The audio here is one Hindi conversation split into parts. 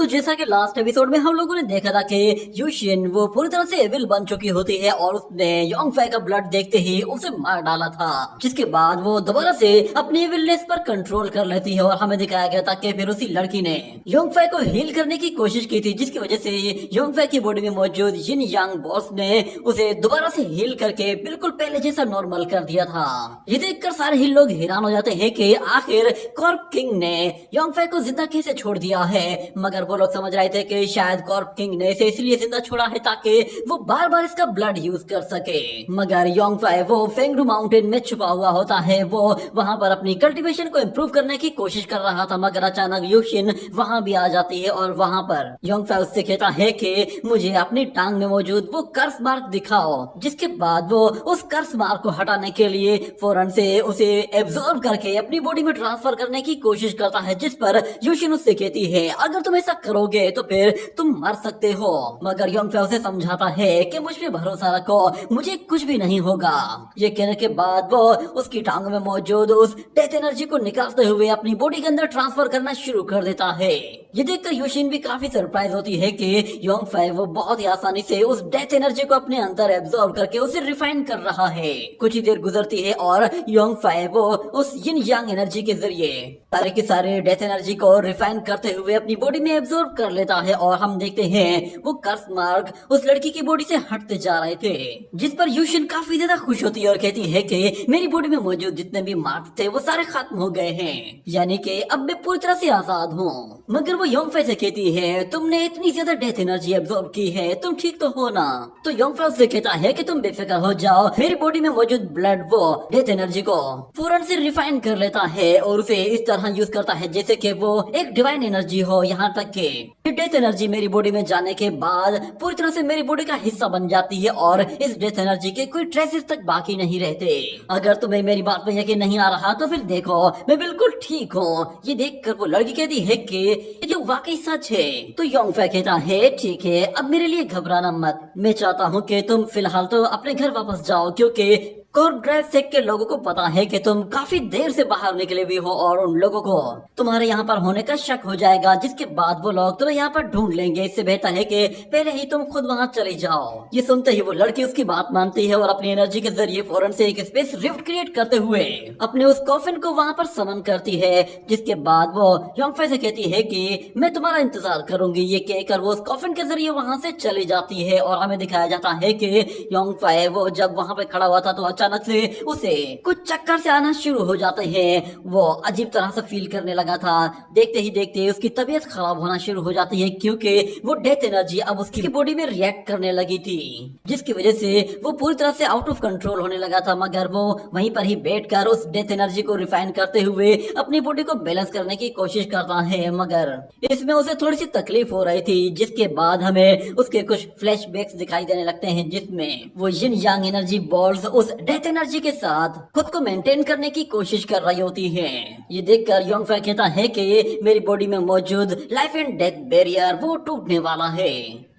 तो जैसा कि लास्ट एपिसोड में हम लोगों ने देखा था कि यूशिन वो पूरी तरह से एविल बन चुकी होती है और उसने योंगफे का ब्लड देखते ही उसे मार डाला था, जिसके बाद वो दोबारा से अपनी एविलनेस पर कंट्रोल कर लेती है। और हमें दिखाया गया था कि फिर उसी लड़की ने योंगफे को हील करने की कोशिश की थी, जिसकी वजह से योंगफे की बॉडी में मौजूद यिन यांग बॉस ने उसे दोबारा से हील करके बिल्कुल पहले जैसा नॉर्मल कर दिया था। ये देखकर सारे ही लोग हैरान हो जाते हैं कि आखिर कॉर्प किंग ने योंगफे को जिंदा कैसे छोड़ दिया है। मगर वो लोग समझ रहे थे कि शायद कॉर्प किंग ने इसे इसलिए जिंदा छोड़ा है ताकि वो बार बार इसका ब्लड यूज कर सके। मगर योंगफे वो फेंगडू माउंटेन में छुपा हुआ होता है, वो वहां पर अपनी कल्टीवेशन को इम्प्रूव करने की कोशिश कर रहा था। मगर अचानक यूशिन वहां भी आ जाती है और वहां पर योंगफे उससे कहता है कि मुझे अपनी टांग में मौजूद वो कर्स मार्क दिखाओ। जिसके बाद वो उस कर्स मार्क को हटाने के लिए फौरन से उसे एब्जॉर्ब करके अपनी बॉडी में ट्रांसफर करने की कोशिश करता है, जिस पर यूशिन उससे कहती है अगर तुम ऐसा करोगे तो फिर तुम मर सकते हो। मगर योंगफे उसे समझाता है कि मुझ पे भरोसा रखो, मुझे कुछ भी नहीं होगा। ये कहने के बाद वो उसकी टांग में मौजूद उस डेथ एनर्जी को निकालते हुए अपनी बॉडी के अंदर ट्रांसफर करना शुरू कर देता है। ये देखकर यूशिन भी काफी सरप्राइज होती है कि योंगफे वो बहुत ही आसानी से उस डेथ एनर्जी को अपने अंदर एब्जॉर्ब करके उसे रिफाइन कर रहा है। कुछ ही देर गुजरती है और योंगफे वो उस यिन यांग एनर्जी के जरिए सारे के सारे डेथ एनर्जी को रिफाइन करते हुए अपनी बॉडी में एब्जॉर्ब कर लेता है। और हम देखते हैं वो कर्स मार्क उस लड़की की बॉडी से हटते जा रहे थे, जिस पर यूशिन काफी ज्यादा खुश होती है और कहती है कि मेरी बॉडी में मौजूद जितने भी मार्क्स थे वो सारे खत्म हो गए हैं, यानी कि अब मैं पूरी तरह से आजाद हूँ। मगर वो योंगफे से कहती है तुमने इतनी ज्यादा डेथ एनर्जी एब्जॉर्ब की है, तुम ठीक तो हो ना। तो योंगफे उससे कहता है कि तुम बेफिक्र हो जाओ, मेरी बॉडी में मौजूद ब्लड वो डेथ एनर्जी को फौरन से रिफाइन कर लेता है और उसे इस तरह यूज करता है जैसे कि वो एक डिवाइन एनर्जी हो। यहाँ तक कि डेथ एनर्जी मेरी बॉडी में जाने के बाद पूरी तरह से मेरी बॉडी का हिस्सा बन जाती है और इस डेथ एनर्जी के कोई ट्रेसेस तक बाकी नहीं रहते। अगर तुम्हें मेरी बात पे यकीन नहीं आ रहा तो फिर देखो, मैं बिल्कुल ठीक हूँ। ये देखकर वो लड़की कहती है कि ये जो वाकई सच है। तो योंगफे कहता है ठीक है, अब मेरे लिए घबराना मत, मैं चाहता हूँ कि तुम फिलहाल तो अपने घर वापस जाओ, क्योंकि कॉर्प ड्राइव सेक के लोगों को पता है कि तुम काफी देर से बाहर निकले भी हो और उन लोगों को तुम्हारे यहाँ पर होने का शक हो जाएगा, जिसके बाद वो लोग तुम्हें यहाँ पर ढूंढ लेंगे। इससे बेहतर है कि पहले ही तुम खुद वहाँ चले जाओ। ये सुनते ही वो लड़की उसकी बात मानती है और अपनी एनर्जी के जरिए फौरन से एक स्पेस रिफ्ट क्रिएट करते हुए अपने उस कॉफिन को वहाँ पर समन करती है। जिसके बाद वो योंगफे से कहती है कि मैं तुम्हारा इंतजार करूंगी। ये कहकर वो उस कॉफिन के जरिए वहाँ से चली जाती है और हमें दिखाया जाता है कि योंगफे वो जब वहाँ पे खड़ा हुआ था तो अचानक से उसे कुछ चक्कर से आना शुरू हो जाते हैं। वो अजीब तरह से फील करने लगा था। देखते ही देखते उसकी तबीयत खराब होना शुरू हो जाती है, क्योंकि वो डेथ एनर्जी अब उसकी बॉडी में रिएक्ट करने लगी थी, जिसकी वजह से वो पूरी तरह से आउट ऑफ कंट्रोल होने लगा था। मगर वो वहीं पर ही बैठकर उस डेथ एनर्जी को रिफाइन करते हुए अपनी बॉडी को बैलेंस करने की कोशिश करता है। मगर इसमें उसे थोड़ी सी तकलीफ हो रही थी, जिसके बाद हमें उसके कुछ फ्लैशबैक्स दिखाई देने लगते हैं, जिसमें वो यिन यांग एनर्जी बॉल्स उस डेथ एनर्जी के साथ खुद को मेंटेन करने की कोशिश कर रही होती है। ये देखकर योंगफे कहता है कि मेरी बॉडी में मौजूद लाइफ एंड डेथ बैरियर वो टूटने वाला है।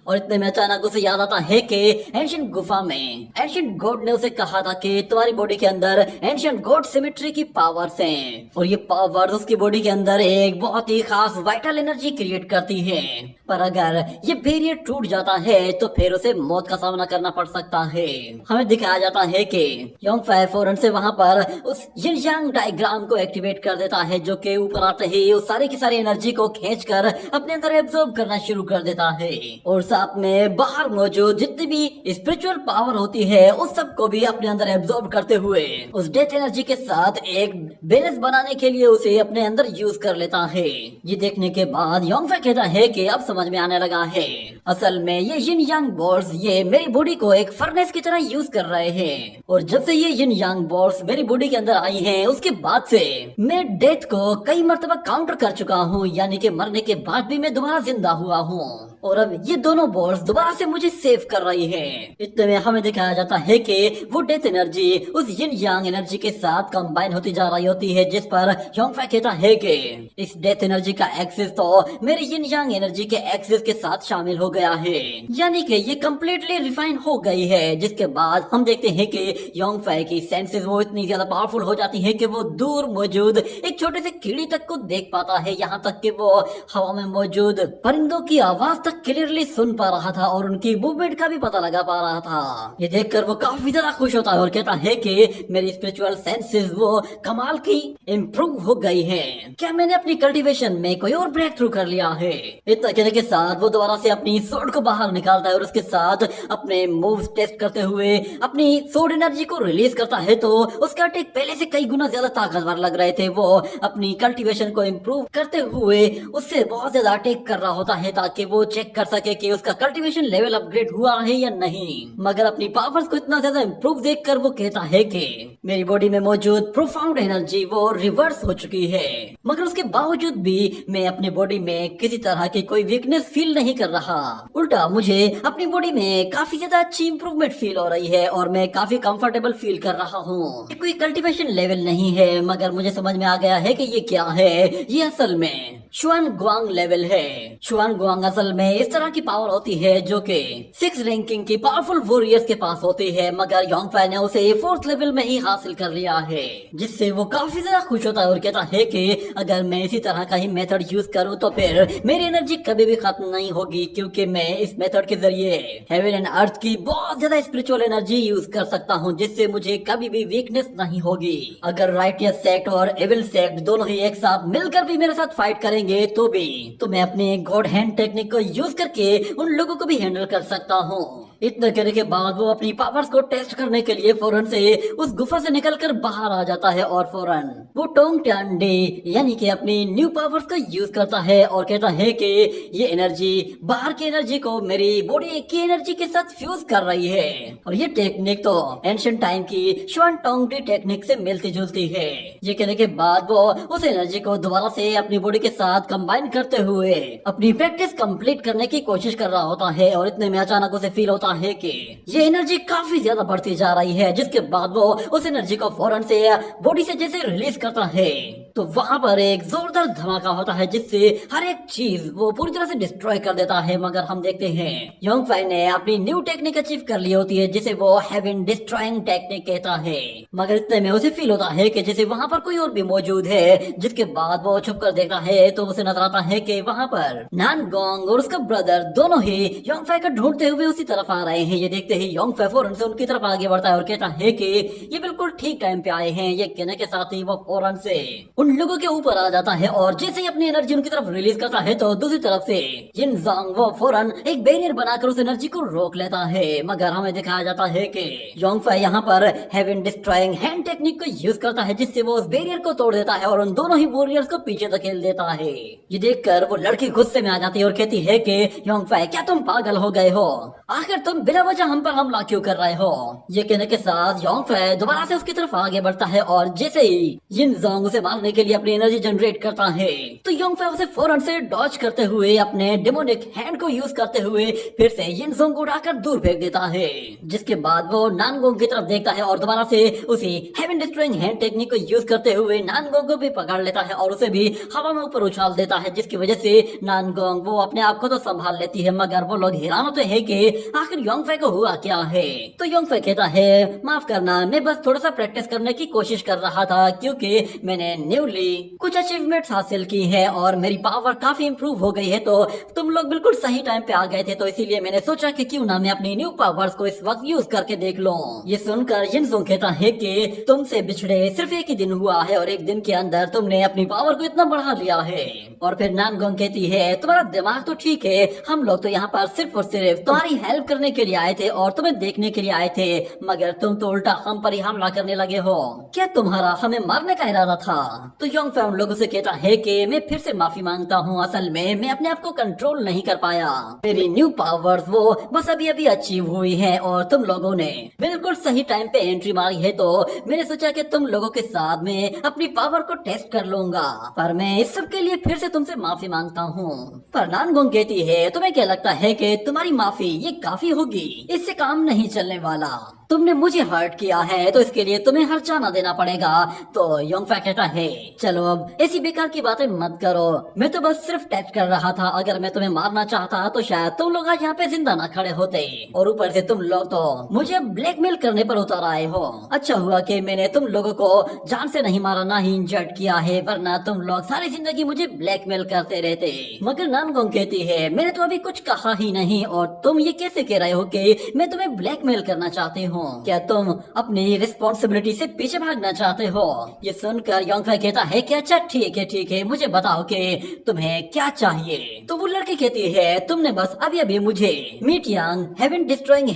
और इतने में अचानक उसे याद आता है कि एंशिएंट गुफा में एंशिएंट गॉड ने उसे कहा था कि तुम्हारी बॉडी के अंदर एंशिएंट गॉड सिमेट्री की पावर्स हैं और ये पावर्स उसकी बॉडी के अंदर एक बहुत ही खास वाइटल एनर्जी क्रिएट करती है। पर अगर ये बैरियर टूट जाता है तो फिर उसे मौत का सामना करना पड़ सकता है। हमें दिखाया जाता है कि योंगफे फौरन से वहाँ पर उस यिन यांग डायग्राम को एक्टिवेट कर देता है, जो कि ऊपर आते ही उस सारी की सारी एनर्जी को खींचकर अपने अंदर एब्जॉर्ब करना शुरू कर देता है। और साथ में बाहर मौजूद जितनी भी स्पिरिचुअल पावर होती है उस सब को भी अपने अंदर एब्जॉर्ब करते हुए उस डेथ एनर्जी के साथ एक बैलेंस बनाने के लिए उसे अपने अंदर यूज कर लेता है। ये देखने के बाद योंगफे कहता है कि अब समझ में आने लगा है, असल में ये यिन यांग बॉल्स ये मेरी बॉडी को एक फर्नेस की तरह यूज कर रहे हैं। और जब से ये यिन यांग बॉल्स मेरी बॉडी के अंदर आई हैं उसके बाद से मैं डेथ को कई मर्तबा काउंटर कर चुका हूँ, यानी कि मरने के बाद भी मैं दोबारा जिंदा हुआ हूँ। और अब ये दोनों बॉल्स दोबारा से मुझे सेव कर रही है। इतने में हमें दिखाया जाता है कि वो डेथ एनर्जी उस यिन यांग एनर्जी के साथ कंबाइन होती जा रही होती है, जिस पर योंगफै कहता है कि इस डेथ एनर्जी का एक्सेस तो मेरे यिन यांग एनर्जी के एक्सेस के साथ शामिल हो गया है, यानी कि ये कम्प्लीटली रिफाइन हो गई है। जिसके बाद हम देखते हैं कि योंगफै की सेंसेस वो इतनी ज्यादा पावरफुल हो जाती है कि वो दूर मौजूद एक छोटे से कीड़ी तक को देख पाता है, यहाँ तक कि वो हवा में मौजूद परिंदों की आवाज तक क्लियरली सुन पा रहा था और उनकी मूवमेंट का भी पता लगा पा रहा था। ये देखकर वो काफी ज्यादा खुश होता है और कहता है कि मेरी स्पिरिचुअल सेंसेस वो कमाल की इम्प्रूव हो गई है, क्या मैंने अपनी कल्टीवेशन में कोई और ब्रेक थ्रू कर लिया है। इतना कहने के साथ वो दोबारा से अपनी सोर्ड को बाहर निकालता है और उसके साथ अपने मूव्स टेस्ट करते हुए अपनी सोर्ड एनर्जी को रिलीज करता है, तो उसका अटैक पहले से कई गुना ज्यादा ताकतवर लग रहे थे। वो अपनी कल्टीवेशन को इम्प्रूव करते हुए उससे बहुत ज्यादा अटैक कर रहा होता है ताकि वो चेक कर सके कि उसका कल्टीवेशन लेवल अपग्रेड हुआ है या नहीं। मगर अपनी पावर्स को इतना ज्यादा इम्प्रूव देखकर वो कहता है कि मेरी बॉडी में मौजूद प्रोफाउंड एनर्जी वो रिवर्स हो चुकी है, मगर उसके बावजूद भी मैं अपनी बॉडी में किसी तरह की कोई वीकनेस फील नहीं कर रहा। उल्टा मुझे अपनी बॉडी में काफी ज्यादा अच्छी इंप्रूवमेंट फील हो रही है और मैं काफी कंफर्टेबल फील कर रहा हूँ। कोई कल्टीवेशन लेवल नहीं है, मगर मुझे समझ में आ गया है कि ये क्या है। ये असल में शुआन गुआंग लेवल है। शुआन गुआंग असल में इस तरह की पावर होती है जो कि 6 रैंकिंग की पावरफुल वॉरियर्स के पास होती है, मगर योंगफै ने उसे 4th लेवल में ही हासिल कर लिया है, जिससे वो काफी ज्यादा खुश होता है और कहता है कि अगर मैं इसी तरह का ही मेथड यूज करूँ तो फिर मेरी एनर्जी कभी भी खत्म नहीं होगी, क्योंकि मैं इस मेथड के जरिए हेवन एंड अर्थ की बहुत ज्यादा स्पिरिचुअल एनर्जी यूज कर सकता हूँ, जिससे मुझे कभी भी वीकनेस नहीं होगी। अगर राइटियस सेक्ट और एविल सेक्ट दोनों ही एक साथ मिलकर भी मेरे साथ फाइट करेंगे तो मैं अपने गॉड हैंड टेक्निक को यूज करके उन लोगों को भी हैंडल कर सकता हूँ। इतना करने के बाद वो अपनी पावर्स को टेस्ट करने के लिए फौरन से उस गुफा से निकलकर बाहर आ जाता है और फौरन वो टोंग टान डे यानी कि अपनी न्यू पावर्स का यूज करता है और कहता है कि ये एनर्जी बाहर की एनर्जी को मेरी बॉडी की एनर्जी के साथ फ्यूज कर रही है, और ये टेक्निक तो एंशिएंट टाइम की शुआन टोंग डे टेक्निक से मिलती जुलती है। ये कहने के बाद वो उस एनर्जी को दोबारा से अपनी बॉडी के साथ कंबाइन करते हुए अपनी प्रैक्टिस कंप्लीट करने की कोशिश कर रहा होता है, और इतने में अचानक उसे फील होता है कि ये एनर्जी काफी ज्यादा बढ़ती जा रही है, जिसके बाद वो उस एनर्जी को फौरन से बॉडी से जैसे रिलीज करता है तो वहाँ पर एक जोरदार धमाका होता है जिससे हर एक चीज वो पूरी तरह से डिस्ट्रॉय कर देता है। मगर हम देखते हैं योंगफै ने अपनी न्यू टेक्निक अचीव कर ली होती है जिसे वो हेवन डिस्ट्रॉइंग टेक्निक कहता है, मगर इतने में उसे फील होता है कि जैसे वहाँ पर कोई और भी मौजूद है, जिसके बाद वो छुप कर देखता है तो उसे नजर आता है कि वहाँ पर नानगोंग और उसका ब्रदर दोनों ही योंगफै को ढूंढते हुए उसी तरफ आ रहे हैं। ये देखते ही योंगफै फौरन से उनकी तरफ आगे बढ़ता है और कहता है कि ये बिल्कुल ठीक टाइम पे आए हैं। ये कहने के साथ ही वो फौरन से उन लोगों के ऊपर आ जाता है और जैसे ही अपनी एनर्जी उनकी तरफ रिलीज करता है तो दूसरी तरफ से यिन ज़ांग वो फौरन एक बैरियर बनाकर उस एनर्जी को रोक लेता है। मगर हमें दिखाया जाता है कि योंगफै यहाँ पर हेवन डिस्ट्रॉइंग हैंड टेक्निक को यूज करता है जिससे वो उस बैरियर को तोड़ देता है और उन दोनों ही वॉरियर्स को पीछे धकेल देता है। ये देखकर वो लड़की गुस्से में आ जाती है और कहती है कि योंगफै क्या तुम पागल हो गए हो, आखिर तुम बिना वजह हम पर हमला क्यों कर रहे हो। ये कहने के साथ योंगफै दोबारा से उसकी तरफ आगे बढ़ता है और जैसे ही यिन ज़ांग उसे मारने के लिए अपनी एनर्जी जनरेट करता है तो योंगफै उसे फौरन से डॉज करते हुए अपने डेमोनिक हैंड को यूज करते हुए फिर से यिन ज़ांग को उड़ाकर दूर फेंक देता है। जिसके बाद वो नानगोंग की तरफ देखता है और दोबारा से उसी हेवन डिस्ट्रॉइंग हैंड टेक्निक को यूज करते हुए नानगोंग को भी पकड़ लेता है और उसे भी हवा में ऊपर उछाल देता है, जिसकी वजह से नानगोंग वो अपने आप को तो संभाल लेती है, मगर वो लोग हैरान होते हैं कि आखिर योंगफै को हुआ क्या है। तो योंगफै कहता है माफ करना, मैं बस थोड़ा सा प्रैक्टिस करने की कोशिश कर रहा था क्योंकि मैंने न्यूली कुछ अचीवमेंट्स हासिल की है और मेरी पावर काफी इम्प्रूव हो गई है, तो तुम लोग बिल्कुल सही टाइम पे आ गए थे, तो इसीलिए मैंने सोचा कि क्यों ना मैं अपनी न्यू पावर्स को इस वक्त यूज करके देख लूं। ये सुनकर यिन ज़ांग कहता है कि तुमसे बिछड़े सिर्फ एक ही दिन हुआ है और एक दिन के अंदर तुमने अपनी पावर को इतना बढ़ा लिया है। और फिर नानगोंग कहती है तुम्हारा दिमाग तो ठीक है, हम लोग तो यहाँ पर सिर्फ और सिर्फ तुम्हारी हेल्प करने करने के लिए आए थे और तुम्हें देखने के लिए आए थे, मगर तुम तो उल्टा हम पर ही हमला करने लगे हो। क्या तुम्हारा हमें मारने का इरादा था? तो योंगफे उन लोगों से कहता है कि मैं फिर से माफी मांगता हूँ, असल में मैं अपने आप को कंट्रोल नहीं कर पाया। मेरी न्यू पावर्स वो बस अभी अभी अचीव हुई है और तुम लोगों ने बिल्कुल सही टाइम पे एंट्री मारी है, तो मैंने सोचा कि तुम लोगों के साथ में अपनी पावर को टेस्ट कर लूंगा, पर मैं इस सब के लिए फिर से तुमसे माफी मांगता हूँ। पर नानगोंग कहती है, तुम्हें क्या लगता है कि तुम्हारी माफी ये काफी होगी? इससे काम नहीं चलने वाला। तुमने मुझे हर्ट किया है तो इसके लिए तुम्हें हर्जाना देना पड़ेगा। तो योंगफे कहता है, चलो अब ऐसी बेकार की बातें मत करो, मैं तो बस सिर्फ टेस्ट कर रहा था। अगर मैं तुम्हें मारना चाहता तो शायद तुम लोग आज यहाँ पे जिंदा न खड़े होते, और ऊपर से तुम लोग तो मुझे ब्लैकमेल करने पर उतर आए हो। अच्छा हुआ कि मैंने तुम लोगों को जान से नहीं मारा, ना ही इंजर्ड किया है, वरना तुम लोग सारी जिंदगी मुझे ब्लैकमेल करते रहते। मगर नानगोंग कहती है, मैंने तो अभी कुछ कहा ही नहीं और तुम ये कैसे कह रहे हो कि मैं तुम्हें ब्लैकमेल करना चाहती हूँ? क्या तुम अपनी रिस्पॉन्सिबिलिटी से पीछे भागना चाहते हो? ये सुनकर योंगफे कहता है कि अच्छा ठीक है, मुझे बताओ कि तुम्हें क्या चाहिए। तो वो लड़की कहती है, तुमने बस अभी अभी मुझे मीट यांग हेवन डिस्ट्रॉइंग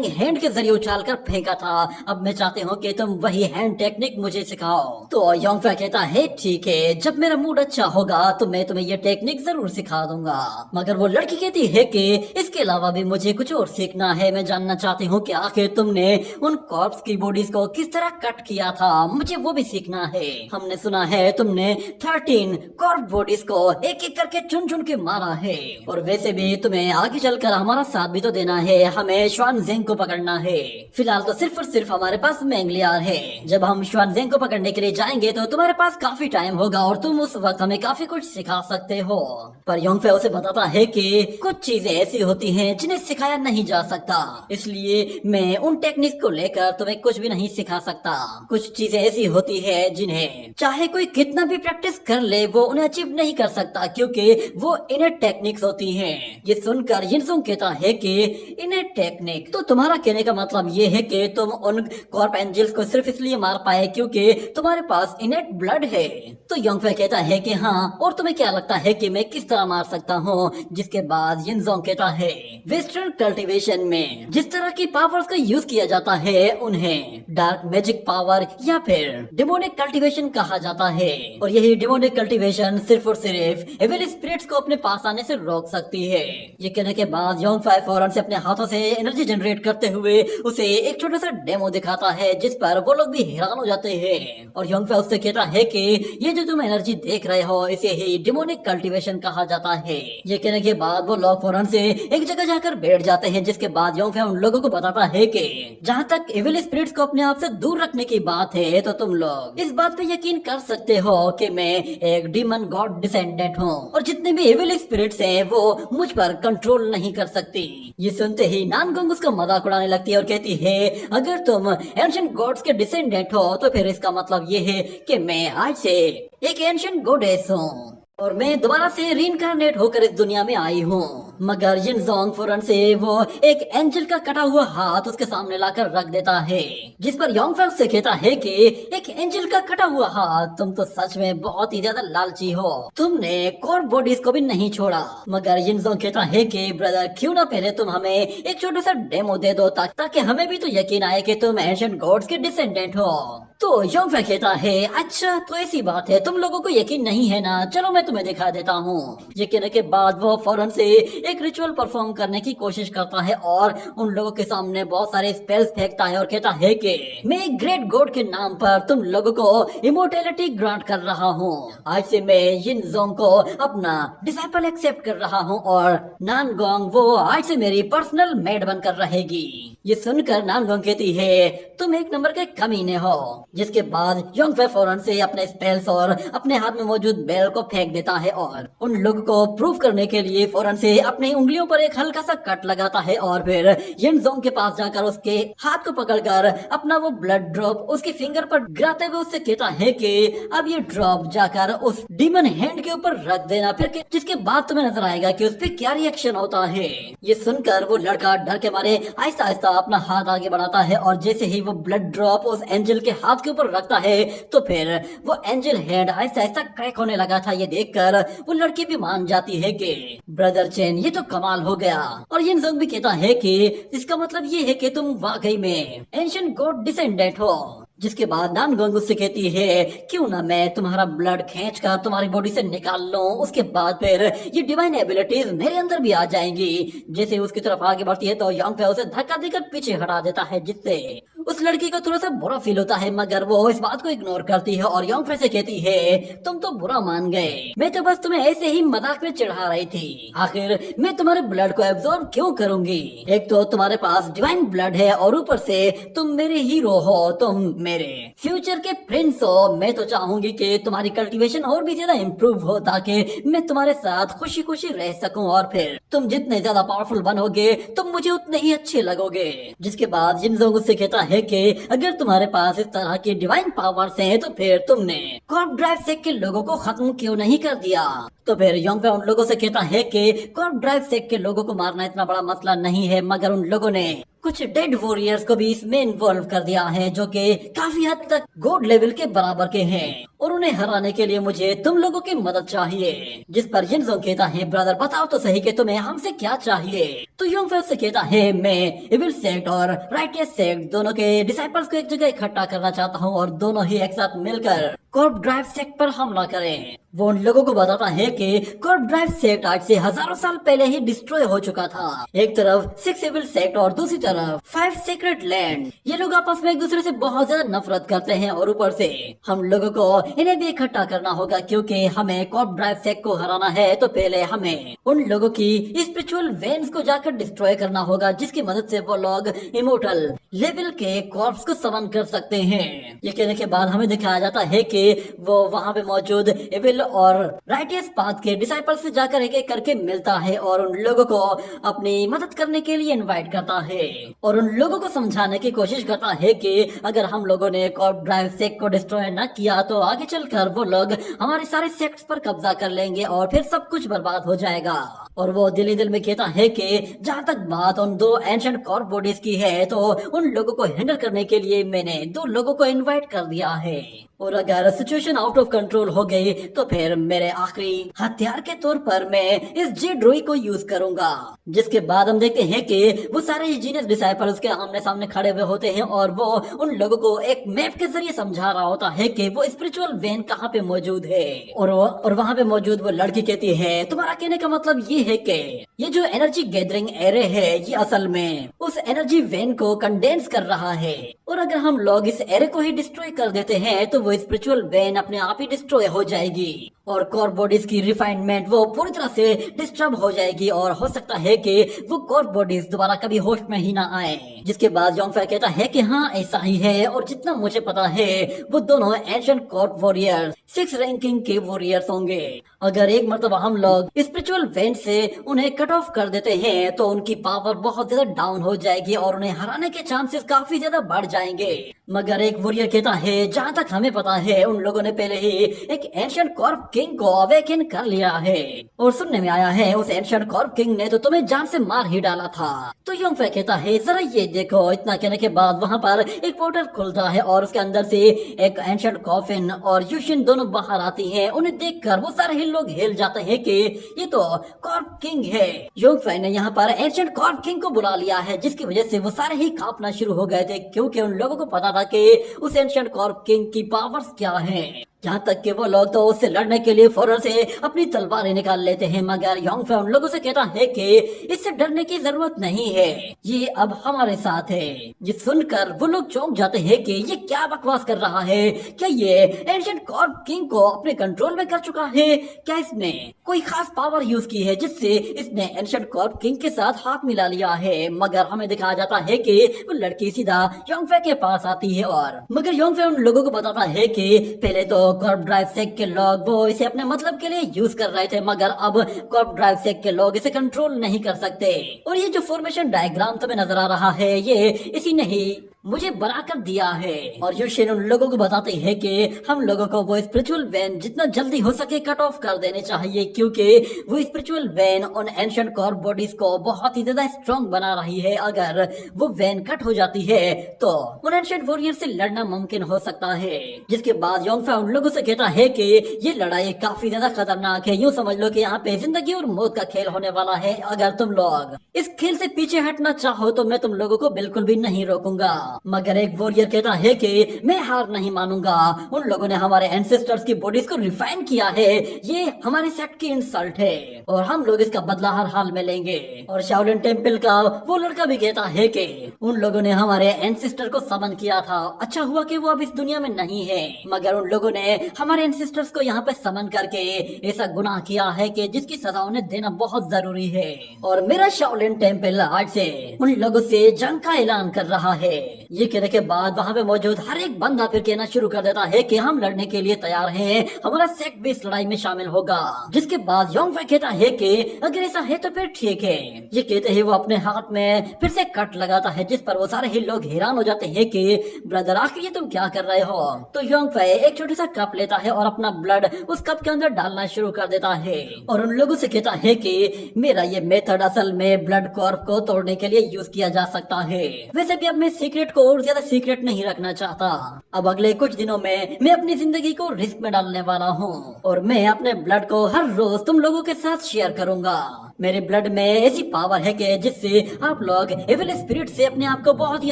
हैंड के जरिए उछाल कर फेंका था, अब मैं चाहती हूँ कि तुम वही हैंड टेक्निक मुझे सिखाओ। तो योंगफे कहता है, ठीक है, जब मेरा मूड अच्छा होगा तो मैं तुम्हें ये टेक्निक जरूर सिखा दूंगा। मगर वो लड़की कहती है कि इसके अलावा भी मुझे कुछ और सीखना है। मैं जानना चाहती हूँ कि आखिर तुमने उन कॉर्प्स की बॉडीज को किस तरह कट किया था, मुझे वो भी सीखना है। हमने सुना है तुमने 13 कॉर्प बॉडीज को एक एक करके चुन चुन के मारा है, और वैसे भी तुम्हें आगे चलकर हमारा साथ भी तो देना है, हमें श्वानजेंग को पकड़ना है। फिलहाल तो सिर्फ और सिर्फ हमारे पास मैंगलियार है। जब हम श्वानजेंग को पकड़ने के लिए जाएंगे तो तुम्हारे पास काफी टाइम होगा और तुम उस वक्त हमें काफी कुछ सिखा सकते हो। पर योंगफे उसे बताता है कि कुछ चीजें ऐसी होती हैं जिन्हें सिखाया नहीं जा सकता, इसलिए मैं उन टेक्निक्स को लेकर तुम्हें कुछ भी नहीं सिखा सकता। कुछ चीजें ऐसी होती है जिन्हें चाहे कोई कितना भी प्रैक्टिस कर ले वो उन्हें अचीव नहीं कर सकता, क्योंकि वो इनेट टेक्निक्स होती हैं। ये सुनकर यिनसुंग कहता है कि इनेट टेक्निक, तो तुम्हारा कहने का मतलब ये है कि तुम उन कॉर्प एंजल्स को सिर्फ इसलिए मार पाए क्योंकि तुम्हारे पास इनेट ब्लड है? तो योंगफे कहता है कि हाँ, और तुम्हें क्या लगता है कि मैं किस तरह मार सकता हूँ? जिसके बाद यिनसुंग कहता है, वेस्टर्न कल्टीवेशन में जिस तरह की पावर्स का यूज किया जाता है उन्हें डार्क मैजिक पावर या फिर डिमोनिक कल्टीवेशन कहा जाता है, और यही डिमोनिक कल्टीवेशन सिर्फ और सिर्फ एविल स्पिरिट्स को अपने पास आने से रोक सकती है। ये कहने के बाद योंगफे फौरन से अपने हाथों से एनर्जी जनरेट करते हुए उसे एक छोटा सा डेमो दिखाता है, जिस पर वो लोग भी हैरान हो जाते हैं। और योंगफे उससे कहता है कि ये जो तुम एनर्जी देख रहे हो इसे ही डिमोनिक कल्टीवेशन कहा जाता है। ये कहने के बाद वो लोग फौरन से एक जगह जाकर बैठ जाते हैं, जिसके बाद योंगफे उन लोगों को बताता है कि जहाँ तक एविल स्पिरिट्स को अपने आप से दूर रखने की बात है तो तुम लोग इस बात पे यकीन कर सकते हो कि मैं एक डीमन गॉड डिसेंडेंट हूँ, और जितने भी एविल स्पिरिट्स हैं वो मुझ पर कंट्रोल नहीं कर सकती। ये सुनते ही नानगोंग उसका मजाक उड़ाने लगती है और कहती है, अगर तुम एंशिएंट गॉड्स के डिसेंडेंट हो तो फिर इसका मतलब ये है कि मैं आज से एक एंशिएंट गॉडेस हूँ और मैं दोबारा से रीइंकार्नेट होकर इस दुनिया में आई हूँ। मगर यिनसुंग फौरन से वो एक एंजल का कटा हुआ हाथ उसके सामने लाकर रख देता है, जिस पर योंगफे उससे कहता है कि एक एंजल का कटा हुआ हाथ, तुम तो सच में बहुत ही ज्यादा लालची हो, तुमने कॉर्प बॉडीज को भी नहीं छोड़ा। मगर यिनसुंग कहता है कि ब्रदर, क्यों ना पहले तुम हमें एक छोटा सा डेमो दे दो ताकि हमें भी तो यकीन आए कि तुम एंशिएंट गॉड्स के डिसेंडेंट हो। तो योंगफे कहता है, अच्छा तो ऐसी बात है, तुम लोगों को यकीन नहीं है ना, चलो मैं तुम्हें दिखा देता हूँ। ये कहने के बाद वो फौरन से एक रिचुअल परफॉर्म करने की कोशिश करता है और उन लोगों के सामने बहुत सारे स्पेल्स फेंकता है और कहता है कि मैं एक ग्रेट गॉड के नाम पर तुम लोगों को इमोर्टैलिटी ग्रांट कर रहा हूँ। आज से मैं यिनसुंग को अपना डिसाइपल एक्सेप्ट कर रहा हूँ और नानगोंग वो आज से मेरी पर्सनल मेड बनकर रहेगी। ये सुनकर नानगोंग कहती है, तुम एक नंबर के कमीने हो। जिसके बाद योंगफे फौरन से अपने स्पेल्स और अपने हाथ में मौजूद बेल को फेंक देता है और उन लोगों को प्रूव करने के लिए फौरन से अपनी उंगलियों पर एक हल्का सा कट लगाता है और फिर यिनसुंग के पास जाकर उसके हाथ को पकड़कर अपना वो ब्लड ड्रॉप उसकी फिंगर पर गिराते हुए उससे कहता है कि अब ये ड्रॉप जाकर उस डीमन हैंड के ऊपर रख देना, फिर जिसके बाद तुम्हें नजर आएगा कि उस पर क्या रिएक्शन होता है। ये सुनकर वो लड़का डर के मारे आहिस्ता आहिस्ता अपना हाथ आगे बढ़ाता है और जैसे ही वो ब्लड ड्रॉप उस एंजल के हाथ के ऊपर रखता है तो फिर वो angel hand Aahista Aahista crack होने लगा था। ये देखकर वो लड़की भी मान जाती है कि ब्रदर चेन ये तो कमाल हो गया। और ये इंसान भी कहता है कि इसका मतलब ये है कि तुम वाकई में एंशिएंट गॉड डिसेंडेंट हो। जिसके बाद नानगोंग उससे कहती है क्यों ना मैं तुम्हारा ब्लड खींच कर तुम्हारी बॉडी से निकाल लूं, उसके बाद फिर ये डिवाइन एबिलिटीज मेरे अंदर भी आ जाएंगी। जैसे उसकी तरफ आगे बढ़ती है तो योंगफे उसे धक्का देकर पीछे हटा देता है, जिससे उस लड़की को थोड़ा सा बुरा फील होता है, मगर वो इस बात को इग्नोर करती है और योंगफे से कहती है तुम तो बुरा मान गए, मैं तो बस तुम्हें ऐसे ही मजाक में चिढ़ा रही थी। आखिर मैं तुम्हारे ब्लड को एब्जॉर्ब क्यों करूंगी? एक तो तुम्हारे पास डिवाइन ब्लड है और ऊपर से तुम मेरे हीरो हो, तुम मेरे फ्यूचर के प्रिंस हो। मैं तो चाहूंगी कि तुम्हारी कल्टीवेशन और भी ज्यादा इम्प्रूव हो ताकि मैं तुम्हारे साथ खुशी खुशी रह सकूं, और फिर तुम जितने ज्यादा पावरफुल बनोगे तुम मुझे उतने ही अच्छे लगोगे। जिसके बाद जिनजोंग उससे कहता है कि अगर तुम्हारे पास इस तरह की डिवाइन पावर्स हैं तो फिर तुमने कॉर्प ड्राइव सेक्ट के लोगों को खत्म क्यों नहीं कर दिया? तो फिर योंगफे उन लोगों से कहता है कि कॉर्प ड्राइव सेक्ट के लोगों को मारना इतना बड़ा मसला नहीं है, मगर उन लोगों ने कुछ डेड वॉरियर्स को भी इसमें इन्वॉल्व कर दिया है जो कि काफी हद तक गॉड लेवल के बराबर के हैं, और उन्हें हराने के लिए मुझे तुम लोगों की मदद चाहिए। जिस पर जिनजोंग कहता है ब्रदर बताओ तो सही कि तुम्हें हमसे क्या चाहिए? तो योंगफे उससे कहता है मैं इविल सेक्ट और राइटियस सेक्ट दोनों के डिसाइपल्स को एक जगह इकट्ठा करना चाहता हूँ और दोनों ही एक साथ मिलकर कॉर्प ड्राइव सेक्ट पर हमला करें। वो उन लोगों को बताता है कि कॉर्प ड्राइव सेक्ट आज से हजारों साल पहले ही डिस्ट्रॉय हो चुका था। एक तरफ 6 इविल सेक्ट और दूसरी तरफ 5 सीक्रेट लैंड। ये लोग आपस में एक दूसरे से बहुत ज्यादा नफरत करते हैं और ऊपर से हम लोगों को इन्हें भी इकट्ठा करना होगा, क्योंकि हमें कॉर्प ड्राइव सेक्ट को हराना है तो पहले हमें उन लोगों की स्पिरिचुअल वेन्स को जाकर डिस्ट्रॉय करना होगा, जिसकी मदद से वो लोग इमोर्टल लेवल के कॉर्प्स को समन कर सकते हैं। ये कहने के बाद हमें दिखाया जाता है कि वो वहाँ पे मौजूद इविल और राइटियस पाथ के डिसाइपल से जाकर एक एक करके मिलता है और उन लोगों को अपनी मदद करने के लिए इनवाइट करता है और उन लोगों को समझाने की कोशिश करता है कि अगर हम लोगों ने कॉर्प ड्राइव सेक्ट को डिस्ट्रॉय न किया तो आगे चलकर वो लोग हमारे सारे सेक्ट्स पर कब्जा कर लेंगे और फिर सब कुछ बर्बाद हो जाएगा। और वो दिल ही दिल में कहता है कि जहाँ तक बात उन 2 एंशिएंट कॉर्प बॉडीज की है तो उन लोगों को हैंडल करने के लिए मैंने 2 लोगों को इनवाइट कर दिया है, और अगर सिचुएशन आउट ऑफ कंट्रोल हो गई तो फिर मेरे आखिरी हथियार के तौर पर मैं इस जे ड्रोई को यूज करूंगा। जिसके बाद हम देखते हैं कि वो सारे जीनियस डिसाइपल उसके आमने सामने खड़े हुए होते हैं और वो उन लोगों को एक मैप के जरिए समझा रहा होता है कि वो स्पिरिचुअल वेन कहाँ पे मौजूद है। और वहाँ पे मौजूद वो लड़की कहती है तुम्हारा कहने का मतलब ये है कि ये जो एनर्जी गैदरिंग एरे है ये असल में उस एनर्जी वेन को कंडेंस कर रहा है, और अगर हम लोग इस एरे को ही डिस्ट्रॉय कर देते हैं तो वो स्पिरिचुअल वेन अपने आप ही डिस्ट्रॉय हो जाएगी और कॉर्प बॉडीज की रिफाइनमेंट वो पूरी तरह से डिस्टर्ब हो जाएगी और हो सकता है कि वो कॉर्प बॉडीज दोबारा कभी होश में ही ना आए। जिसके बाद योंगफे कहता है कि हाँ ऐसा ही है, और जितना मुझे पता है वो दोनों एंशिएंट कॉर्प वॉरियर्स 6 रैंकिंग के वॉरियर्स होंगे। अगर एक मर्तबा हम लोग स्पिरिचुअल वेन से उन्हें कट ऑफ कर देते हैं तो उनकी पावर बहुत ज्यादा डाउन हो जाएगी और उन्हें हराने के चांसेस काफी ज्यादा बढ़ जाएंगे। मगर एक वॉरियर कहता है जहाँ तक हमें पता है उन लोगों ने पहले ही एक एंशिएंट कॉर्प किंग को अवेकन कर लिया है, और सुनने में आया है उस एंशिएंट कॉर्प किंग ने तो तुम्हें जान से मार ही डाला था। तो योंगफे कहता है जरा ये देखो। इतना कहने के बाद वहाँ पर एक पोर्टल खुलता है और उसके अंदर से एक एंशिएंट कॉफिन और यूशिन दोनों बाहर आती हैं। उन्हें देखकर वो सारे लोग हिल जाते हैं कि ये तो कॉर्प किंग है। योंगफे ने यहाँ पर एंशिएंट कॉर्प किंग को बुला लिया है, जिसकी वजह से वो सारे ही कांपना शुरू हो गए थे, क्योंकि उन लोगों को पता था कि उस एंशिएंट कॉर्प किंग की पावर्स क्या हैं। यहाँ तक कि वो लोग तो उससे लड़ने के लिए फौरन से अपनी तलवारें निकाल लेते हैं, मगर योंगफे उन लोगों से कहता है कि इससे डरने की जरूरत नहीं है, ये अब हमारे साथ है। ये सुनकर वो लोग चौंक जाते हैं कि ये क्या बकवास कर रहा है, क्या ये एंशिएंट कॉर्प किंग को अपने कंट्रोल में कर चुका है? क्या इसने कोई खास पावर यूज की है जिससे इसने एंशिएंट कॉर्प किंग के साथ हाथ मिला लिया है? मगर हमें दिखाया जाता है कि वो लड़की सीधा योंगफे के पास आती है, और मगर योंगफे उन लोगों को बताता है कि पहले तो कॉर्प ड्राइव सेक्ट के लोग वो इसे अपने मतलब के लिए यूज कर रहे थे, मगर अब कॉर्प ड्राइव सेक्ट के लोग इसे कंट्रोल नहीं कर सकते। और ये जो फॉर्मेशन डायग्राम तुम्हें नजर आ रहा है ये इसी ने ही मुझे बनाकर दिया है। और यूशिन उन लोगों को बताते हैं कि हम लोगों को वो स्पिरिचुअल वेन जितना जल्दी हो सके कट ऑफ कर देने चाहिए, क्योंकि वो स्पिरिचुअल वेन उन एंशिएंट कॉर बॉडीज को बहुत ही ज्यादा स्ट्रॉन्ग बना रही है। अगर वो वेन कट हो जाती है तो उन एंशिएंट वॉरियर से लड़ना मुमकिन हो सकता है। जिसके बाद योंगफे उन लोगों से कहता है कि ये लड़ाई काफी ज्यादा खतरनाक है, यूं समझ लो कि यहाँ पे जिंदगी और मौत का खेल होने वाला है। अगर तुम लोग इस खेल से पीछे हटना चाहो तो मैं तुम लोगों को बिल्कुल भी नहीं रोकूंगा। मगर एक वॉरियर कहता है कि मैं हार नहीं मानूंगा, उन लोगों ने हमारे एंसेस्टर्स की बॉडीज को रिफाइन किया है, ये हमारे सेक्ट की इंसल्ट है और हम लोग इसका बदला हर हाल में लेंगे। और शाओलिन टेम्पल का वो लड़का भी कहता है कि उन लोगों ने हमारे एंसेस्टर को समन किया था, अच्छा हुआ कि वो अब इस दुनिया में नहीं है, मगर उन लोगों ने हमारे एंसेस्टर्स को यहाँ पे समन करके ऐसा गुनाह किया है कि जिसकी सजा उन्हें देना बहुत जरूरी है। और मेरा शाओलिन टेम्पल आज से उन लोगों से जंग का ऐलान कर रहा है। ये कहने के बाद वहाँ पे मौजूद हर एक बंदा फिर कहना शुरू कर देता है कि हम लड़ने के लिए तैयार हैं, हमारा सेक्ट भी इस लड़ाई में शामिल होगा। जिसके बाद योंगफे कहता है कि अगर ऐसा है तो फिर ठीक है। ये कहते हैं वो अपने हाथ में फिर से कट लगाता है, जिस पर वो सारे ही लोग हैरान हो जाते हैं कि ब्रदर आखिर ये तुम क्या कर रहे हो। तो योंगफे एक छोटा सा कप लेता है और अपना ब्लड उस कप के अंदर डालना शुरू कर देता है और उन लोगों से कहता है कि मेरा ये मेथड असल में ब्लड कॉर्प को तोड़ने के लिए यूज किया जा सकता है। वैसे भी अब मैं सीक्रेट को और ज्यादा सीक्रेट नहीं रखना चाहता। अब अगले कुछ दिनों में मैं अपनी जिंदगी को रिस्क में डालने वाला हूँ और मैं अपने ब्लड को हर रोज तुम लोगों के साथ शेयर करूंगा। मेरे ब्लड में ऐसी पावर है कि जिससे आप लोग एविल स्पिरिट से अपने आप को बहुत ही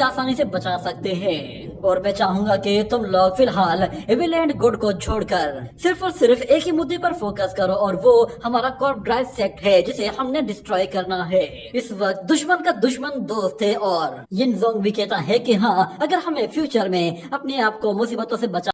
आसानी से बचा सकते हैं। और मैं चाहूंगा कि तुम लोग फिलहाल एविल एंड गुड को छोड़कर सिर्फ और सिर्फ एक ही मुद्दे पर फोकस करो और वो हमारा कॉर्प ड्राइव सेक्ट है जिसे हमने डिस्ट्रॉय करना है। इस वक्त दुश्मन का दुश्मन दोस्त है। और यिनजोंग भी कहता है कि हाँ, अगर हमें फ्यूचर में अपने आप को मुसीबतों से बचा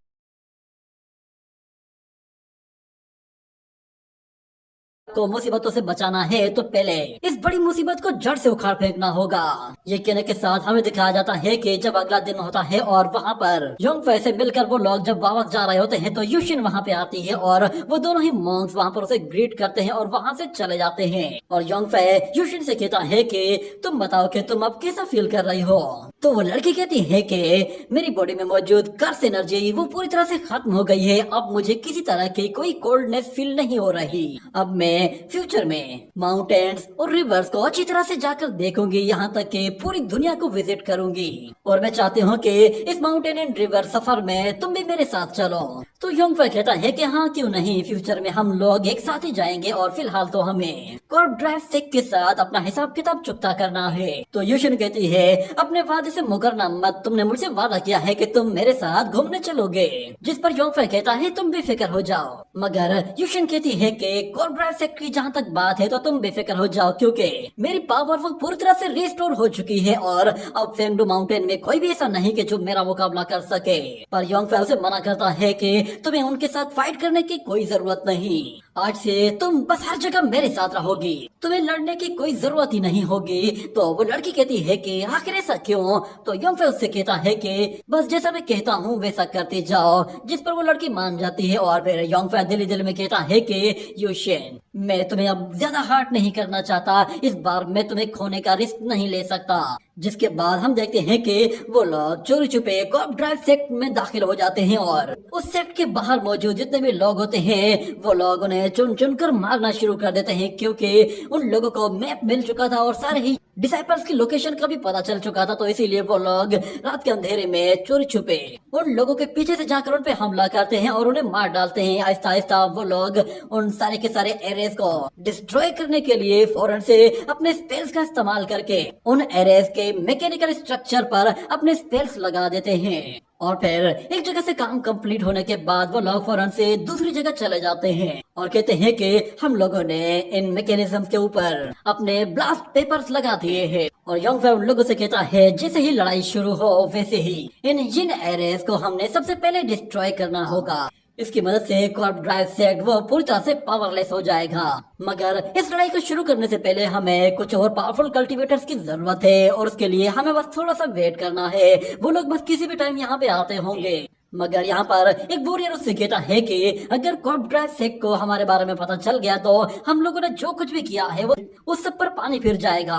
को मुसीबतों से बचाना है तो पहले इस बड़ी मुसीबत को जड़ से उखाड़ फेंकना होगा। ये कहने के साथ हमें दिखाया जाता है कि जब अगला दिन होता है और वहाँ पर योंगफे से मिलकर वो लोग जब वापस जा रहे होते हैं तो यूशिन वहाँ पे आती है और वो दोनों ही मॉन्क्स वहाँ पर उसे ग्रीट करते हैं और वहाँ से चले जाते हैं। और योंगफे यूशिन से कहता है कि तुम बताओ कि तुम अब कैसा फील कर रही हो। तो वो लड़की कहती है कि मेरी बॉडी में मौजूद कर्स एनर्जी वो पूरी तरह से खत्म हो गई है, अब मुझे किसी तरह की कोई कोल्डनेस फील नहीं हो रही। अब मैं फ्यूचर में माउंटेन्स और रिवर्स को अच्छी तरह से जाकर देखूंगी, यहाँ तक कि पूरी दुनिया को विजिट करूंगी। और मैं चाहती हूँ कि इस माउंटेन एंड रिवर सफर में तुम भी मेरे साथ चलो। तो योंगफे कहता है कि हाँ क्यों नहीं, फ्यूचर में हम लोग एक साथ ही जाएंगे और फिलहाल तो हमें कॉर्प ड्राइव सेक्ट के साथ अपना हिसाब किताब चुकता करना है। तो यूशिन कहती है अपने वादे से मुकरना मत, तुमने मुझसे वादा किया है कि तुम मेरे साथ घूमने चलोगे। जिस पर योंगफे कहता है तुम बेफिक्र हो जाओ। मगर यूशिन कहती है कि कॉर्प ड्राइव सेक्ट की जहाँ तक बात है तो तुम बेफिक्र हो जाओ, क्योंकि मेरी पावर वो पूरी तरह से रिस्टोर हो चुकी है और अब फेंगडू माउंटेन में कोई भी ऐसा नहीं कि जो मेरा मुकाबला कर सके। पर योंगफे उसे मना करता है कि तुम्हें उनके साथ फाइट करने की कोई जरूरत नहीं, आज से तुम बस हर जगह मेरे साथ रहोगी, तुम्हें लड़ने की कोई जरूरत ही नहीं होगी। तो वो लड़की कहती है कि आखिर ऐसा क्यों। तो योंगफे उससे कहता है कि बस जैसा मैं कहता हूँ वैसा करते जाओ। जिस पर वो लड़की मान जाती है और फिर योंगफे दिल ही दिल में कहता है कि यूशिन मैं तुम्हें अब ज्यादा हर्ट नहीं करना चाहता, इस बार मैं तुम्हें खोने का रिस्क नहीं ले सकता। जिसके बाद हम देखते हैं कि वो लोग चोरी छुपे कॉर्प ड्राइव सेक्ट में दाखिल हो जाते हैं और उस सेक्ट के बाहर मौजूद जितने भी लोग होते हैं वो लोग उन्हें चुन चुन कर मारना शुरू कर देते हैं, क्योंकि उन लोगों को मैप मिल चुका था और सारे ही डिसाइपल्स की लोकेशन का भी पता चल चुका था। तो इसीलिए वो लोग रात के अंधेरे में चोरी छुपे उन लोगों के पीछे से जाकर उन पे हमला करते हैं और उन्हें मार डालते हैं। आहिस्ता आहिस्ता वो लोग उन सारे के सारे एरेज को डिस्ट्रॉय करने के लिए फौरन से अपने स्पेल्स का इस्तेमाल करके उन एरेज के मैकेनिकल स्ट्रक्चर पर अपने स्पेल्स लगा देते हैं। और फिर एक जगह से काम कंप्लीट होने के बाद वो लोग फौरन से दूसरी जगह चले जाते हैं और कहते हैं कि हम लोगों ने इन मैकेनिज्म के ऊपर अपने ब्लास्ट पेपर्स लगा दिए हैं। और योंगफे उन लोगों से कहता है जैसे ही लड़ाई शुरू हो वैसे ही इन जिन एरेज को हमने सबसे पहले डिस्ट्रॉय करना होगा। इसकी मदद से कॉर्प ड्राइव सेक्ट वो पूरी तरह से पावरलेस हो जाएगा। मगर इस लड़ाई को शुरू करने से पहले हमें कुछ और पावरफुल कल्टीवेटर्स की जरूरत है और उसके लिए हमें बस थोड़ा सा वेट करना है। वो लोग बस किसी भी टाइम यहाँ पे आते होंगे। मगर यहाँ पर एक वॉरियर उससे कहता है कि अगर कॉर्प ड्राइव सेक को हमारे बारे में पता चल गया तो हम लोगों ने जो कुछ भी किया है वो उस सब पर पानी फिर जाएगा।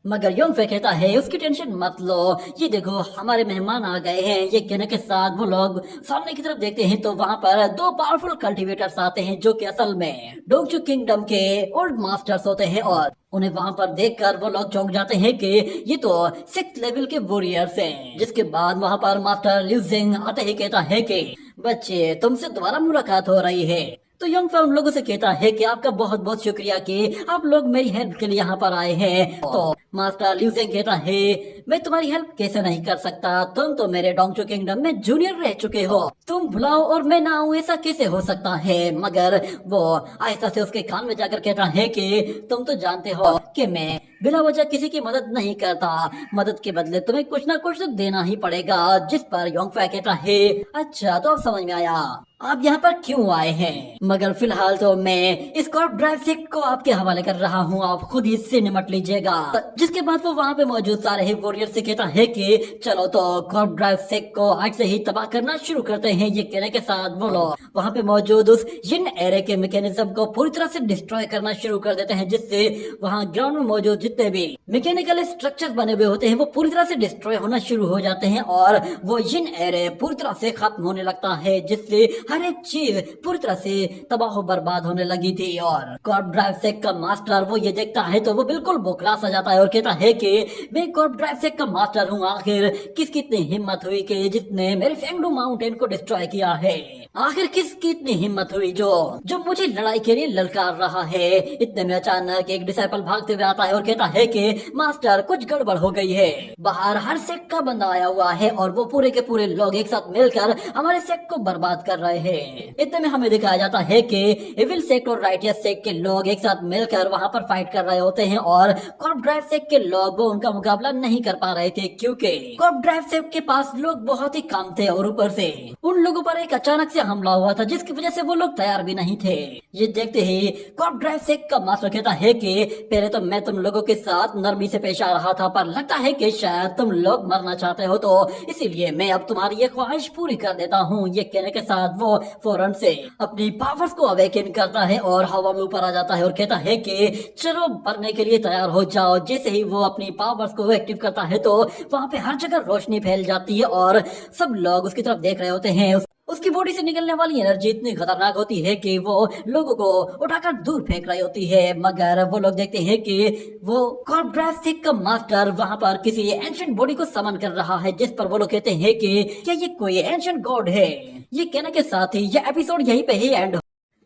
मगर योंगफे कहता है उसकी टेंशन मत लो, ये देखो हमारे मेहमान आ गए हैं। ये कहने के साथ वो लोग सामने की तरफ देखते हैं तो वहाँ पर दो पावरफुल कल्टीवेटर्स आते हैं जो कि असल में डोंगचू किंगडम के ओल्ड मास्टर्स होते हैं और उन्हें वहाँ पर देखकर वो लोग चौंक जाते हैं कि ये तो 6th लेवल के वॉरियर्स हैं। जिसके बाद वहाँ पर मास्टर लिu जिंग आते ही कहता है कि बच्चे तुमसे दोबारा मुलाकात हो रही है। तो योंगफे उन लोगों से कहता है कि आपका बहुत बहुत शुक्रिया कि आप लोग मेरी हेल्प के लिए यहाँ पर आए हैं। तो मास्टर लिu जिंग कहता है मैं तुम्हारी हेल्प कैसे नहीं कर सकता, तुम तो मेरे डोंगचू किंगडम में जूनियर रह चुके हो, तुम बुलाओ और मैं ना आऊँ ऐसा कैसे हो सकता है। मगर वो आहिस्ता से उसके कान में जाकर कहता है कि तुम तो जानते हो कि मैं बिना वजह किसी की मदद नहीं करता, मदद के बदले तुम्हें कुछ ना कुछ तो देना ही पड़ेगा। जिस पर योंगफे कहता है अच्छा तो अब समझ में आया आप यहाँ पर क्यों आए हैं, मगर फिलहाल तो मैं इस कॉर्प ड्राइव सेक को आपके हवाले कर रहा हूँ, आप खुद ही इससे निमट लीजिएगा। जिसके बाद वो वहाँ पे मौजूद सारे ही वॉरियर से कहता है कि चलो तो कॉर्प ड्राइव सेक को आज से ही तबाह करना शुरू करते हैं। ये कहने के साथ वो लोग वहाँ पे मौजूद उस जिन एरे के मैकेनिज्म को पूरी तरह से डिस्ट्रॉय करना शुरू कर देते हैं, जिससे वहाँ ग्राउंड में मौजूद जितने भी मैकेनिकल स्ट्रक्चर्स बने हुए होते हैं वो पूरी तरह से डिस्ट्रॉय होना शुरू हो जाते हैं और वो जिन एरे पूरी तरह से खत्म होने लगता है, जिससे हर एक चीज पूरी तरह से तबाह बर्बाद होने लगी थी। और कॉर्प ड्राइव सेक का मास्टर वो ये देखता है तो वो बिल्कुल बौखला सा जाता है और कहता है कि मैं कॉर्प ड्राइव सेक का मास्टर हूँ, आखिर किसकी इतनी हिम्मत हुई कि जिसने मेरे फेंगडू माउंटेन को डिस्ट्रॉय किया है, आखिर किसकी इतनी हिम्मत हुई जो मुझे लड़ाई के लिए ललकार रहा है। इतने में अचानक एक डिसाइपल भागते हुए आता है और कहता है कि मास्टर कुछ गड़बड़ हो गई है, बाहर हर सेक का बंदा आया हुआ है और वो पूरे के पूरे लोग एक साथ मिलकर हमारे सेक को बर्बाद कर रहे हैं। इतने में हमें दिखाया जाता है कि एविल सेक्ट और राइटियस सेक्ट के लोग एक साथ मिलकर वहां पर फाइट कर रहे होते हैं और कॉर्प ड्राइव सेक्ट के लोग वो उनका मुकाबला नहीं कर पा रहे थे, क्योंकि कॉर्प ड्राइव सेक्ट के पास लोग बहुत ही कम थे और ऊपर से उन लोगों पर एक अचानक से हमला हुआ था जिसकी वजह से वो लोग तैयार भी नहीं थे। ये देखते ही कॉर्प ड्राइव सेक्ट का मास्टर कहता है कि पहले तो मैं तुम लोगों के साथ नरमी से पेश आ रहा था, पर लगता है कि शायद तुम लोग मरना चाहते हो, तो इसीलिए मैं अब तुम्हारी ये ख्वाहिश पूरी कर देता हूँ। ये कहने के साथ वो फौरन से अपनी पावर्स को अवेकन करता है और हवा में ऊपर आ जाता है और कहता है कि चलो मरने के लिए तैयार हो जाओ। जैसे ही वो अपनी पावर्स को एक्टिव करता है तो वहाँ पे हर जगह रोशनी फैल जाती है और सब लोग उसकी तरफ देख रहे होते हैं। उसकी बॉडी से निकलने वाली एनर्जी इतनी खतरनाक होती है कि वो लोगों को उठाकर दूर फेंक रही होती है। मगर वो लोग देखते हैं कि वो कॉर्प ड्राइव सेक का मास्टर वहाँ पर किसी एंशिएंट बॉडी को समन कर रहा है, जिस पर वो लोग कहते हैं कि क्या ये कोई एंशिएंट गॉड है। ये कहने के साथ ही ये एपिसोड यहीं पे ही एंड।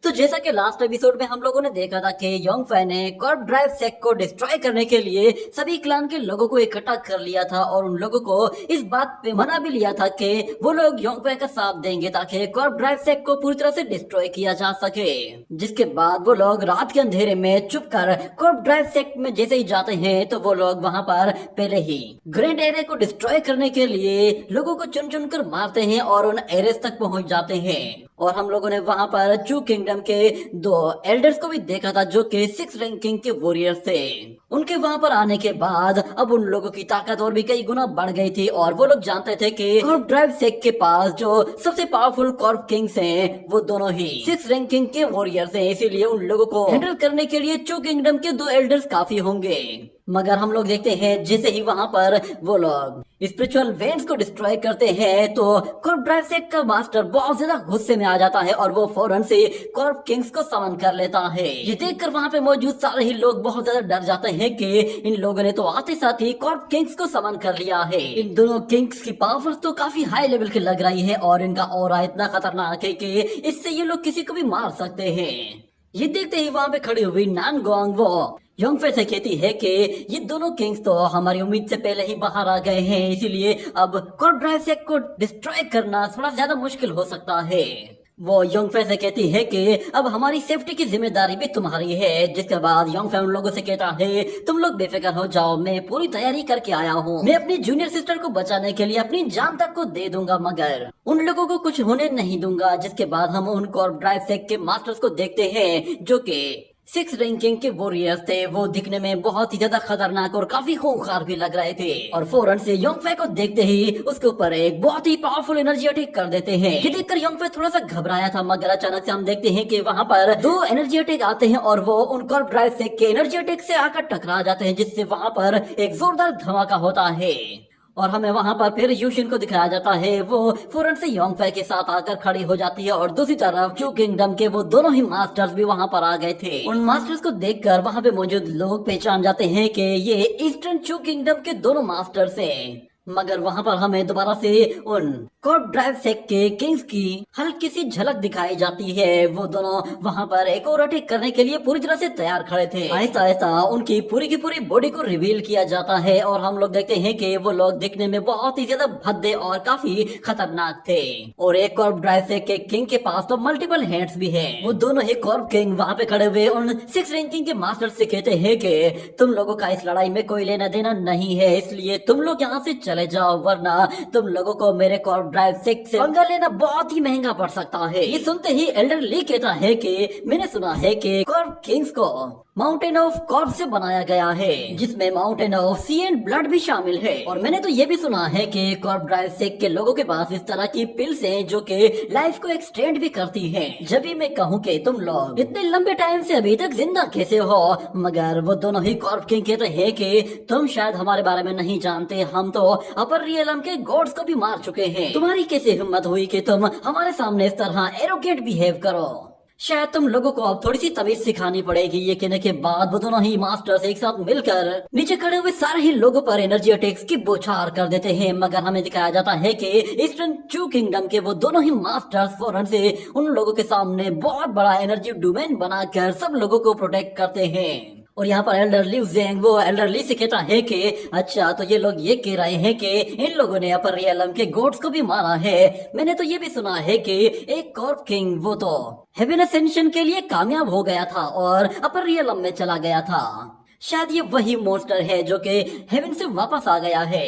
तो जैसा कि लास्ट एपिसोड में हम लोगों ने देखा था कि योंगफे ने कॉर्प ड्राइव सेक को डिस्ट्रॉय करने के लिए सभी क्लान के लोगों को इकट्ठा कर लिया था और उन लोगों को इस बात पे मना भी लिया था कि वो लोग योंगफे का साथ देंगे ताकि कॉर्प ड्राइव सेक को पूरी तरह से डिस्ट्रॉय किया जा सके। जिसके बाद वो लोग रात के अंधेरे में चुप कर कॉर्प ड्राइव सेक में जैसे ही जाते हैं तो वो लोग वहाँ पर पहले ही ग्रैंड एरे को डिस्ट्रॉय करने के लिए लोगों को चुन चुन कर मारते हैं और उन एरेस तक पहुँच जाते हैं। और हम लोगों ने वहाँ पर चू किंगडम के 2 एल्डर्स को भी देखा था जो कि 6 रैंकिंग के वॉरियर्स थे। उनके वहाँ पर आने के बाद अब उन लोगों की ताकत और भी कई गुना बढ़ गई थी और वो लोग जानते थे कि कॉर्प ड्राइव सेक के पास जो सबसे पावरफुल कॉर्प किंग्स हैं वो दोनों ही 6 रैंकिंग के वॉरियर्स हैं, इसीलिए उन लोगों को हैंडल करने के लिए चू किंगडम के 2 एल्डर्स काफी होंगे। मगर हम लोग देखते हैं जैसे ही वहाँ पर वो लोग स्पिरिचुअल वेंट्स को डिस्ट्रॉय करते हैं तो कॉर्प ड्राइव सेक का मास्टर बहुत ज्यादा गुस्से में आ जाता है और वो फौरन से कॉर्प किंग्स को समन कर लेता है। ये देखकर वहाँ पे मौजूद सारे ही लोग बहुत ज्यादा डर जाते हैं कि इन लोगों ने तो आते साथ ही कॉर्प किंग्स को समन कर लिया है। इन दोनों किंग्स की पावर तो काफी हाई लेवल की लग रही है और इनका ऑरा इतना खतरनाक है कि इससे ये लोग किसी को भी मार सकते हैं। ये देखते ही वहाँ पे खड़ी हुई नानगोंग वो योंगफे से कहती है कि ये दोनों किंग्स तो हमारी उम्मीद से पहले ही बाहर आ गए हैं, इसीलिए अब कॉर्प ड्राइव सेक को डिस्ट्रॉय करना थोड़ा ज्यादा मुश्किल हो सकता है। वो योंगफे से कहती है कि अब हमारी सेफ्टी की जिम्मेदारी भी तुम्हारी है। जिसके बाद योंगफे उन लोगों से कहता है तुम लोग बेफिक्र हो जाओ, मैं पूरी तैयारी करके आया हूँ, मैं अपनी जूनियर सिस्टर को बचाने के लिए अपनी जान तक को दे दूंगा मगर उन लोगों को कुछ होने नहीं दूंगा। जिसके बाद हम उन कॉर्प ड्राइव सेक के मास्टर्स को देखते हैं जो कि सिक्स रैंकिंग के वॉरियर्स थे वो दिखने में बहुत ही ज्यादा खतरनाक और काफी खूंखार भी लग रहे थे और फौरन से योंगफे को देखते ही उसके ऊपर एक बहुत ही पावरफुल एनर्जी अटैक कर देते हैं। ये देखकर योंगफे थोड़ा सा घबराया था, मगर अचानक से हम देखते हैं कि वहाँ पर दो एनर्जी अटैक आते हैं और वो उन कॉर्प ड्राइव से के एनर्जी अटैक से आकर टकरा जाते हैं, जिससे वहाँ पर एक जोरदार धमाका होता है और हमें वहां पर फिर यूशिन को दिखाया जाता है। वो फौरन से योंगफे के साथ आकर खड़ी हो जाती है और दूसरी तरफ चू किंगडम के वो दोनों ही मास्टर्स भी वहां पर आ गए थे। उन मास्टर्स को देखकर वहां पे मौजूद लोग पहचान जाते हैं कि ये ईस्टर्न चू किंगडम के दोनों मास्टर्स हैं। मगर वहां पर हमें दोबारा से उन कॉर्प ड्राइव सेक के किंग्स की हल्की सी झलक दिखाई जाती है। वो दोनों वहां पर एक और अटैक करने के लिए पूरी तरह से तैयार खड़े थे। आहिस्ता आहिस्ता उनकी पूरी की पूरी बॉडी को रिवील किया जाता है और हम लोग देखते हैं कि वो लोग दिखने में बहुत ही ज्यादा भद्दे और काफी खतरनाक थे। और एक कॉर्प ड्राइव सेक के किंग के पास तो मल्टीपल हैंड्स भी है। वो दोनों ही कॉर्प किंग वहाँ पे खड़े हुए उन सिक्स रैंकिंग के मास्टर से कहते हैं कि तुम लोगों का इस लड़ाई में कोई लेना देना नहीं है, इसलिए तुम लोग यहाँ से चले जाओ, वरना तुम लोगों को मेरे कॉर्प ड्राइव सेक से पंगा लेना बहुत ही महंगा पड़ सकता है। ये सुनते ही एल्डर ली कहता है कि मैंने सुना है कि कॉर्प किंग्स को माउंटेन ऑफ कॉर्प से बनाया गया है, जिसमें mountain of sea and blood भी शामिल है। और मैंने तो ये भी सुना है कि कॉर्प ड्राइव सेक के लोगों के पास इस तरह की पिल्स हैं जो कि लाइफ को एक्सटेंड भी करती हैं। जब भी मैं कहूँ कि तुम लोग इतने लंबे टाइम से अभी तक जिंदा कैसे हो, मगर वो दोनों ही कॉर्प किंग कहते हैं कि तुम शायद हमारे बारे में नहीं जानते, हम तो अपर रियलम के गॉड्स को भी मार चुके हैं। तुम्हारी कैसे हिम्मत हुई कि तुम हमारे सामने इस तरह एरोगेंट बिहेव करो। शायद तुम लोगों को अब थोड़ी सी तमीज सिखानी पड़ेगी। ये कहने के बाद वो दोनों ही मास्टर्स एक साथ मिलकर नीचे खड़े हुए सारे ही लोगों पर एनर्जी अटैक्स की बौछार कर देते हैं। मगर हमें दिखाया जाता है कि ईस्टर्न चू किंगडम के वो दोनों ही मास्टर्स फौरन से उन लोगों के सामने बहुत बड़ा एनर्जी डोमेन बनाकर सब लोगों को प्रोटेक्ट करते हैं। और यहाँ पर एल्डर लिव जेंग वो एल्डर ली से कहता है कि अच्छा, तो ये लोग ये कह रहे हैं कि इन लोगों ने अपर रियलम के गॉड्स को भी मारा है। मैंने तो ये भी सुना है कि एक कॉर्प किंग वो तो हेवन असेंशन के लिए कामयाब हो गया था और अपर रियलम में चला गया था। शायद ये वही मॉन्स्टर है जो कि हेवन से वापस आ गया है।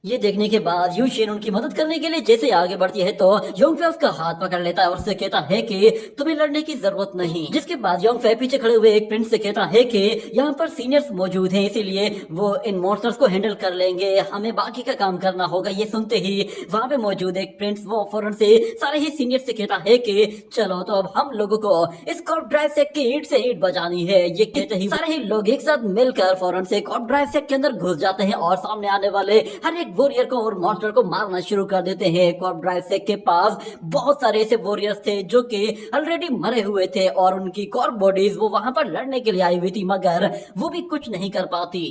ये देखने के बाद यूशिन उनकी मदद करने के लिए जैसे आगे बढ़ती है तो योंगफे उसका हाथ पकड़ लेता है और उससे कहता है कि तुम्हें लड़ने की जरूरत नहीं। जिसके बाद योंगफे पीछे खड़े हुए एक प्रिंस से कहता है कि यहाँ पर सीनियर्स मौजूद हैं, इसीलिए वो इन मॉन्स्टर्स को हैंडल कर लेंगे, हमें बाकी का काम करना होगा। ये सुनते ही वहाँ पे मौजूद एक प्रिंस वो फौरन से सारे ही सीनियर से कहता है कि चलो तो अब हम लोगों को इस कॉर्प ड्राइव सेक की ईंट से ईंट बजानी है। ये कहते ही सारे ही लोग एक साथ मिलकर फौरन से कॉर्प ड्राइव सेक के अंदर घुस जाते हैं और सामने आने वाले हर एक वॉरियर को और मॉन्स्टर को मारना शुरू कर देते हैं। कॉर्प ड्राइव सेक के पास बहुत सारे ऐसे वॉरियर्स थे जो कि ऑलरेडी मरे हुए थे और उनकी कॉर्प बॉडीज वो वहां पर लड़ने के लिए आई हुई थी, मगर वो भी कुछ नहीं कर पाती।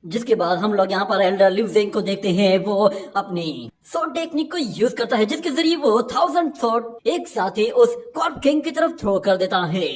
जिसके बाद हम लोग यहाँ पर एल्डर लिव जेंग को देखते हैं। वो अपनी शॉट टेक्निक को यूज करता है, जिसके जरिए वो 1000 शॉट एक साथ ही उस कॉर्प किंग की तरफ थ्रो कर देता है।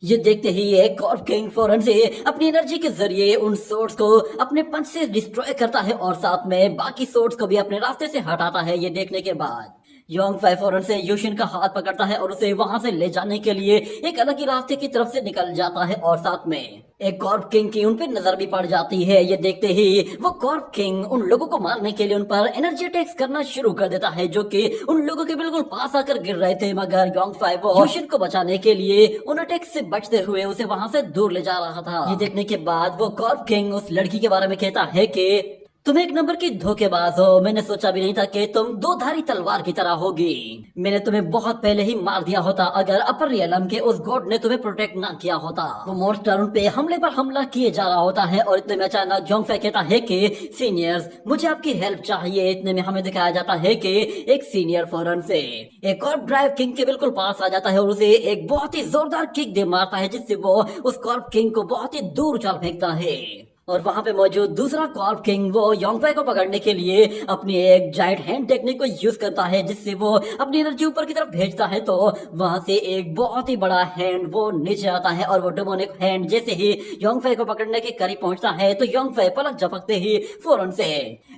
ये देखते ही एक कॉर्प किंग फौरन से अपनी एनर्जी के जरिए उन सोर्स को अपने पंच से डिस्ट्रॉय करता है और साथ में बाकी सोर्स को भी अपने रास्ते से हटाता है। ये देखने के बाद योंगफे फौरन से यूशिन का हाथ पकड़ता है और उसे वहां से ले जाने के लिए एक अलग ही रास्ते की तरफ से निकल जाता है और साथ में एक कॉर्प किंग की उन पे नजर भी पड़ जाती है। ये देखते ही वो कॉर्प किंग उन लोगों को मारने के लिए उन पर एनर्जी अटैक्स करना शुरू कर देता है, जो कि उन लोगों के बिल्कुल पास आकर गिर रहे थे। मगर योंगफे वो यूशिन को बचाने के लिए उन अटैक्स से बचते हुए उसे वहां से दूर ले जा रहा था। ये देखने के बाद वो कॉर्प किंग उस लड़की के बारे में कहता है कि तुम एक नंबर की धोखेबाज हो, मैंने सोचा भी नहीं था कि तुम दो धारी तलवार की तरह होगी। मैंने तुम्हें बहुत पहले ही मार दिया होता अगर अपर रियलम के उस गॉड ने तुम्हें प्रोटेक्ट ना किया होता। वो मॉन्स्टर उन पे हमले पर हमला किए जा रहा होता है और इतने में अचानक योंगफे कहता है कि सीनियर्स मुझे आपकी हेल्प चाहिए। इतने में हमें दिखाया जाता है कि एक सीनियर फौरन से एक कॉर्प ड्राइव किंग के बिल्कुल पास आ जाता है और उसे एक बहुत ही जोरदार किक दे मारता है, जिससे वो उस कॉर्प किंग को बहुत ही दूर उछाल फेंकता है। और वहां पे मौजूद दूसरा कॉर्प किंग वो योंगफे को पकड़ने के लिए अपनी एक जायंट हैंड टेक्निक को यूज करता है, जिससे वो अपनी एनर्जी ऊपर की तरफ भेजता है तो वहां से एक बहुत ही बड़ा हैंड वो नीचे आता है और वो डेमोनिक हैंड जैसे ही योंगफे को पकड़ने के करीब पहुंचता है तो योंगफे पलक झपकते ही फौरन से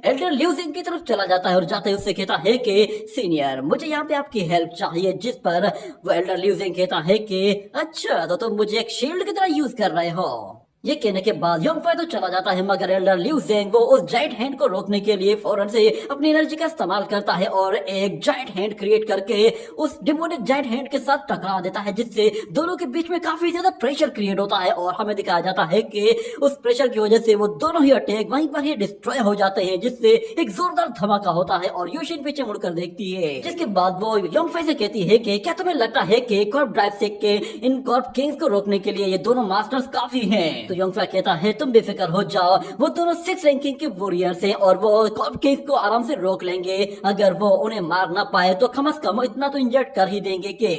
एल्डर लिव जेंग की तरफ चला जाता है और जाते ही उससे कहता है कि सीनियर मुझे यहाँ पे आपकी हेल्प चाहिए। जिस पर वो एल्डर लिव जेंग कहता है कि अच्छा, तो तुम मुझे एक शील्ड की तरह यूज कर रहे हो। ये कहने के बाद योंग फाई तो चला जाता है, मगर एल्डर लिu ज़ेंग वो उस जाइंट हैंड को रोकने के लिए फौरन से अपनी एनर्जी का इस्तेमाल करता है और एक जाइंट हैंड क्रिएट करके उस डिमोनिक जाइंट हैंड के साथ टकरा देता है, जिससे दोनों के बीच में काफी ज्यादा प्रेशर क्रिएट होता है और हमें दिखाया जाता है कि उस प्रेशर की वजह से वो दोनों ही अटैक वहीं पर ही डिस्ट्रॉय हो जाते हैं, जिससे एक जोरदार धमाका होता है और यूशिन पीछे मुड़कर देखती है। जिसके बाद वो योंग फाई से कहती है कि क्या तुम्हें लगता है कि कॉर्प ड्राइव से के इन कॉर्प किंग्स को रोकने के लिए ये दोनों मास्टर्स काफी हैं? तो योंग फाई कहता है तुम बेफिक्र हो जाओ, वो दोनों 6 रैंकिंग के वॉरियर्स हैं और वो कॉर्प किंग्स को आराम से रोक लेंगे। अगर वो उन्हें मार ना पाए तो कम से कम इतना तो इंजर्ड कर ही देंगे कि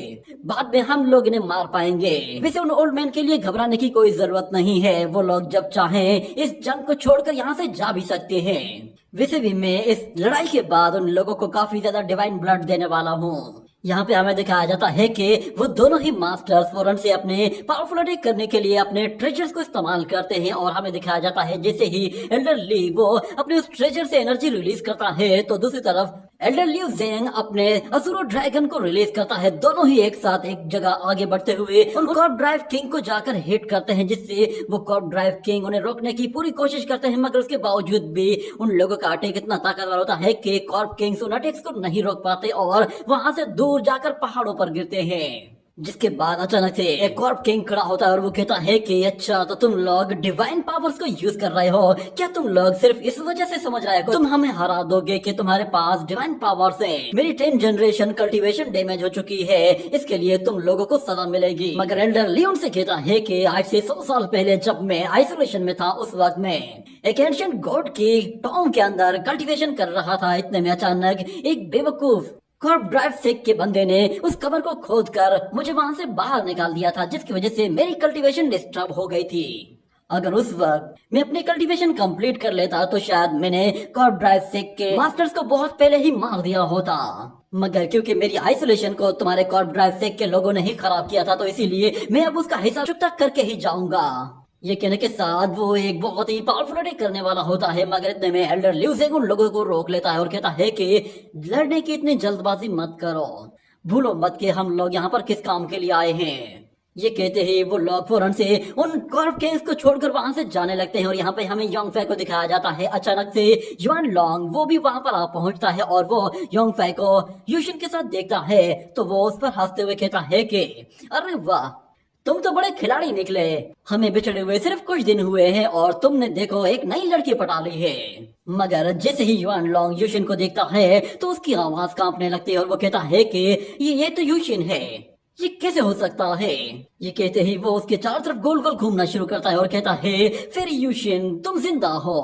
बाद में हम लोग इन्हें मार पाएंगे। वैसे उन ओल्ड मैन के लिए घबराने की कोई जरूरत नहीं है, वो लोग जब चाहें इस जंग को छोड़कर यहाँ से जा भी सकते हैं। वैसे भी मैं इस लड़ाई के बाद उन लोगों को काफी ज्यादा डिवाइन ब्लड देने वाला हूँ। यहाँ पे हमें दिखाया जाता है कि वो दोनों ही मास्टर्स फौरन से अपने पावरफुल अटैक करने के लिए अपने ट्रेजर्स को इस्तेमाल करते हैं और हमें दिखाया जाता है जैसे ही एल्डर ली वो अपने उस ट्रेजर से एनर्जी रिलीज करता है तो दूसरी तरफ एल्डर लिu ज़ेंग अपने असुरो ड्रैगन को रिलीज करता है। दोनों ही एक साथ एक जगह आगे बढ़ते हुए उन कॉर्प ड्राइव किंग को जाकर हिट करते हैं, जिससे वो कॉर्प ड्राइव किंग उन्हें रोकने की पूरी कोशिश करते हैं, मगर उसके बावजूद भी उन लोगों का अटैक इतना ताकतवर होता है कि कॉर्प किंग्स उन अटैक्स को नहीं रोक पाते और वहां से दूर जाकर पहाड़ों पर गिरते हैं। जिसके बाद अचानक से एक कॉर्प किंग खड़ा होता है और वो कहता है कि अच्छा तो तुम लोग डिवाइन पावर्स को यूज कर रहे हो, क्या तुम लोग सिर्फ इस वजह से समझ रहे हो तुम हमें हरा दोगे कि तुम्हारे पास डिवाइन पावर्स हैं? मेरी 10 जनरेशन कल्टीवेशन डैमेज हो चुकी है, इसके लिए तुम लोगों को सजा मिलेगी। मगर एल्डर लियोन से कहता है कि आज से 100 साल पहले जब मैं आइसोलेशन में था उस वक्त में एक एंशिएंट गॉड की टॉम के अंदर कल्टीवेशन कर रहा था। इतने में अचानक एक बेवकूफ कॉर्प ड्राइव सेक के बंदे ने उस कबर को खोदकर मुझे वहां से बाहर निकाल दिया था, जिसकी वजह से मेरी कल्टीवेशन डिस्टर्ब हो गई थी। अगर उस वक्त मैं अपनी कल्टीवेशन कंप्लीट कर लेता तो शायद मैंने कॉर्प ड्राइव सेक के मास्टर्स को बहुत पहले ही मार दिया होता, मगर क्योंकि मेरी आइसोलेशन को तुम्हारे कॉर्प ड्राइव सेक के लोगों ने ही खराब किया था तो इसीलिए मैं अब उसका हिसाब चुकता करके ही जाऊंगा। ये कहने के साथ वो एक बहुत ही पावरफुल अटैक करने वाला होता है, मगर इतने में एल्डर लिu ज़ेंग उन लोगों को रोक लेता है और कहता है कि लड़ने की इतनी जल्दबाजी मत करो, भूलो मत कि हम लोग यहाँ पर किस काम के लिए आए हैं। ये कहते ही वो लोग फौरन से उन कॉर्प किंग्स को छोड़कर वहां से जाने लगते हैं और यहाँ पे हमें योंग फाई को दिखाया जाता है। अचानक से युआन लॉन्ग वो भी वहां पर आ पहुंचता है और वो योंग फाई को यूशिन के साथ देखता है तो वो उस पर हंसते हुए कहता है कि अरे वाह, तुम तो बड़े खिलाड़ी निकले, हमें बिछड़े हुए सिर्फ कुछ दिन हुए हैं और तुमने देखो एक नई लड़की पटा ली है। मगर जैसे ही युआन लॉन्ग यूशिन को देखता है तो उसकी आवाज कांपने लगती है और वो कहता है कि ये तो यूशिन है, ये कैसे हो सकता है? ये कहते ही वो उसके चारों तरफ गोल गोल घूमना शुरू करता है और कहता है फिर यूशिन तुम जिंदा हो।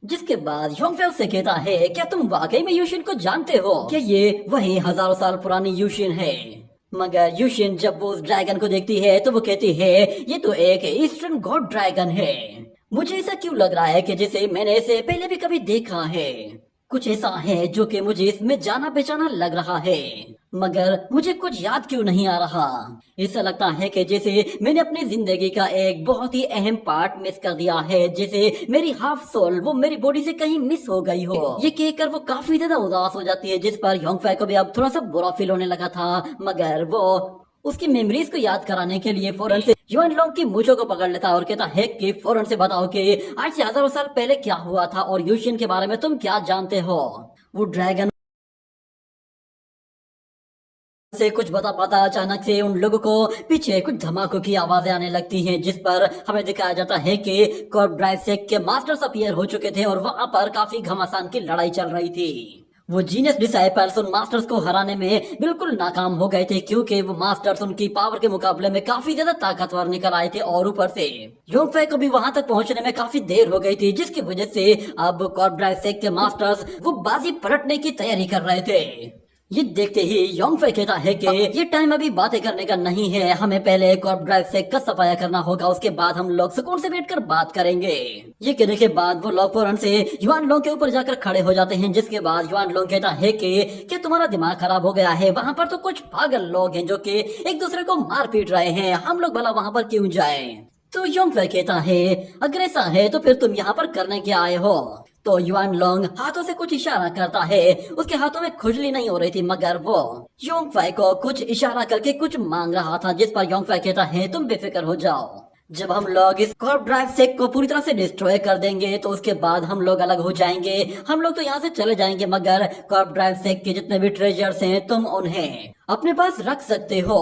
जिसके बाद योंग फाई उससे कहता है क्या तुम वाकई में यूशिन को जानते हो? क्या ये वही हजारों साल पुरानी यूशिन है? मगर यूशिन जब वो उस ड्रैगन को देखती है तो वो कहती है ये तो एक ईस्टर्न गॉड ड्रैगन है, मुझे ऐसा क्यों लग रहा है कि जैसे मैंने इसे पहले भी कभी देखा है। कुछ ऐसा है जो कि मुझे इसमें जाना पहचाना लग रहा है, मगर मुझे कुछ याद क्यों नहीं आ रहा। ऐसा लगता है कि जैसे मैंने अपनी जिंदगी का एक बहुत ही अहम पार्ट मिस कर दिया है, जैसे मेरी हाफ सोल वो मेरी बॉडी से कहीं मिस हो गई हो। ये कहकर वो काफी ज्यादा उदास हो जाती है, जिस पर योंग फाई को भी अब थोड़ा सा बुरा फील होने लगा था, मगर वो उसकी मेमोरीज को याद कराने के लिए फौरन से युआन लॉन्ग की मूंछों को पकड़ लेता है और कहता है कि फौरन से बताओ कि आज से हजारों साल पहले क्या हुआ था और यूशिन के बारे में तुम क्या जानते हो। वो ड्रैगन से कुछ बता पाता अचानक से उन लोगों को पीछे कुछ धमाकों की आवाजें आने लगती हैं, जिस पर हमें दिखाया जाता है कि कॉर्प ड्राइव सेक के मास्टर्स अपीयर हो चुके थे और वहां पर काफी घमासान की लड़ाई चल रही थी। वो जीनियस डिसाइपल्स उन मास्टर्स को हराने में बिल्कुल नाकाम हो गए थे, क्योंकि वो मास्टर्स उनकी पावर के मुकाबले में काफी ज्यादा ताकतवर निकल आए थे और ऊपर से योंग फाई को भी वहां तक पहुंचने में काफी देर हो गई थी, जिसकी वजह से अब कॉर्प ड्राइव सेक के मास्टर्स वो बाजी पलटने की तैयारी कर रहे थे। ये देखते ही योंग फाई कहता है कि ये टाइम अभी बातें करने का नहीं है, हमें पहले कॉर्प ड्राइव सेक का सफाया करना होगा, उसके बाद हम लोग सुकून से बैठकर बात करेंगे। ये कहने के बाद वो लोग फौरन से युआन लॉन्ग के ऊपर जाकर खड़े हो जाते हैं, जिसके बाद युआन लॉन्ग कहता है कि क्या तुम्हारा दिमाग खराब हो गया है? वहाँ पर तो कुछ पागल लोग हैं जो कि एक दूसरे को मार पीट रहे हैं, हम लोग भला वहाँ पर क्यों जाए? तो योंग फाई कहता है अगर ऐसा है तो फिर तुम यहाँ पर करने क्या आए हो? तो युआन लॉन्ग हाथों से कुछ इशारा करता है, उसके हाथों में खुजली नहीं हो रही थी, मगर वो योंग फाई को कुछ इशारा करके कुछ मांग रहा था, जिस पर योंग फाई कहता है तुम बेफिक्र हो जाओ, जब हम लोग इस कॉर्प ड्राइव सेक को पूरी तरह से डिस्ट्रॉय कर देंगे तो उसके बाद हम लोग अलग हो जाएंगे। हम लोग तो यहाँ से चले जाएंगे, मगर कॉर्प ड्राइव सेक के जितने भी ट्रेजर्स हैं तुम उन्हें अपने पास रख सकते हो।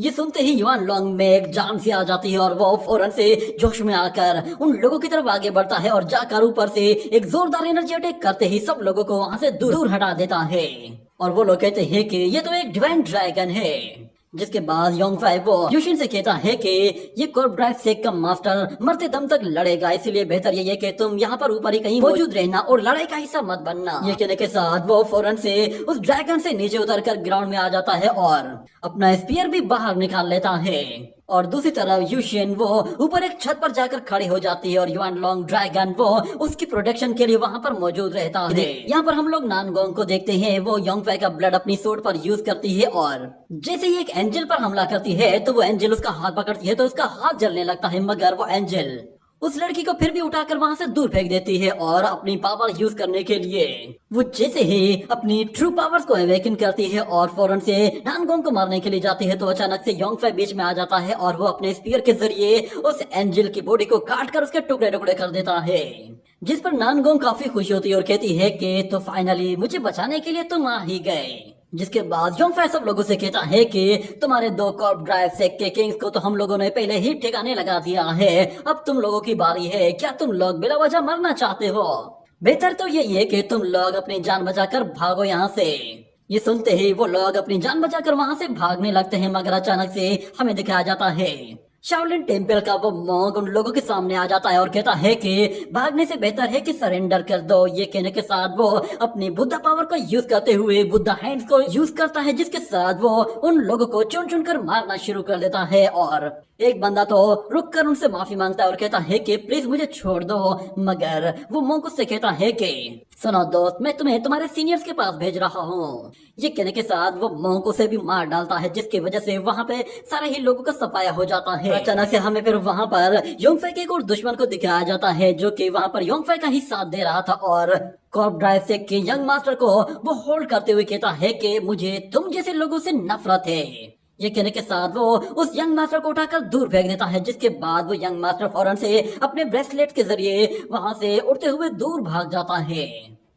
ये सुनते ही युआन लोंग में एक जान सी आ जाती है और वो फौरन से जोश में आकर उन लोगों की तरफ आगे बढ़ता है और जाकर ऊपर से एक जोरदार एनर्जी अटैक करते ही सब लोगों को वहां से दूर हटा देता है। और वो लोग कहते हैं कि ये तो एक डिवाइन ड्रैगन है। जिसके बाद योंगफाई वो यूशिन से कहता है कि ये कॉर्प ड्राइव सेक का मास्टर मरते दम तक लड़ेगा, इसलिए बेहतर ये है कि तुम यहाँ पर ऊपर ही कहीं मौजूद रहना और लड़ाई का हिस्सा मत बनना। ये कहने के साथ वो फौरन से उस ड्रैगन से नीचे उतरकर ग्राउंड में आ जाता है और अपना स्पीयर भी बाहर निकाल लेता है। और दूसरी तरफ यूशिन वो ऊपर एक छत पर जाकर खड़ी हो जाती है और युआन लोंग ड्रैगन वो उसकी प्रोटेक्शन के लिए वहां पर मौजूद रहता है। यहाँ पर हम लोग नानगोंग को देखते हैं, वो योंगफाई का ब्लड अपनी सूट पर यूज करती है और जैसे ही एक एंजल पर हमला करती है तो वो एंजल उसका हाथ पकड़ती है तो उसका हाथ जलने लगता है, मगर वो एंजल उस लड़की को फिर भी उठाकर वहां से दूर फेंक देती है और अपनी पावर यूज करने के लिए वो जैसे ही अपनी ट्रू पावर्स को अवेकन करती है और फौरन से नानगोंग को मारने के लिए जाती है तो अचानक से योंगफाई बीच में आ जाता है और वो अपने स्पीयर के जरिए उस एंजल की बॉडी को काट कर उसके टुकड़े टुकड़े कर देता है। जिस पर नानगोंग काफी खुश होती है और कहती है कि तो फाइनली मुझे बचाने के लिए तुम आ ही गए। जिसके बाद योंगफाई सब लोगों से कहता है कि तुम्हारे दो कॉर्प ड्राइव सेक के किंग्स को तो हम लोगों ने पहले ही ठिकाने लगा दिया है, अब तुम लोगों की बारी है। क्या तुम लोग बिना वजह मरना चाहते हो? बेहतर तो यही है कि तुम लोग अपनी जान बचाकर भागो यहाँ से। ये सुनते ही वो लोग अपनी जान बचाकर वहाँ से भागने लगते हैं, मगर अचानक से हमें दिखाया जाता है शाओलिन टेम्पल का वो मॉन्क उन लोगों के सामने आ जाता है और कहता है कि भागने से बेहतर है कि सरेंडर कर दो। ये कहने के साथ वो अपनी बुद्धा पावर को यूज करते हुए बुद्धा हैंड्स को यूज करता है, जिसके साथ वो उन लोगों को चुन चुन कर मारना शुरू कर देता है। और एक बंदा तो रुक कर उनसे माफी मांगता है और कहता है कि प्लीज मुझे छोड़ दो, मगर वो मॉन्क उससे कहता है कि सुनो दोस्त, मैं तुम्हें तुम्हारे सीनियर्स के पास भेज रहा हूँ। ये कहने के साथ वो मॉन्क उसे भी मार डालता है, जिसकी वजह से वहाँ पे सारे ही लोगों का सफाया हो जाता है। अचानक से हमें फिर वहाँ पर योंगफाई के एक और दुश्मन को दिखाया जाता है जो कि वहाँ पर योंगफाई का ही साथ दे रहा था और कॉर्प ड्राइव सेक के यंग मास्टर को वो होल्ड करते हुए कहता है कि मुझे तुम जैसे लोगों से नफरत है। ये कहने के साथ वो उस यंग मास्टर को उठाकर दूर फेंक देता है, जिसके बाद वो यंग मास्टर फौरन से अपने ब्रेसलेट के जरिए वहां से उड़ते हुए दूर भाग जाता है।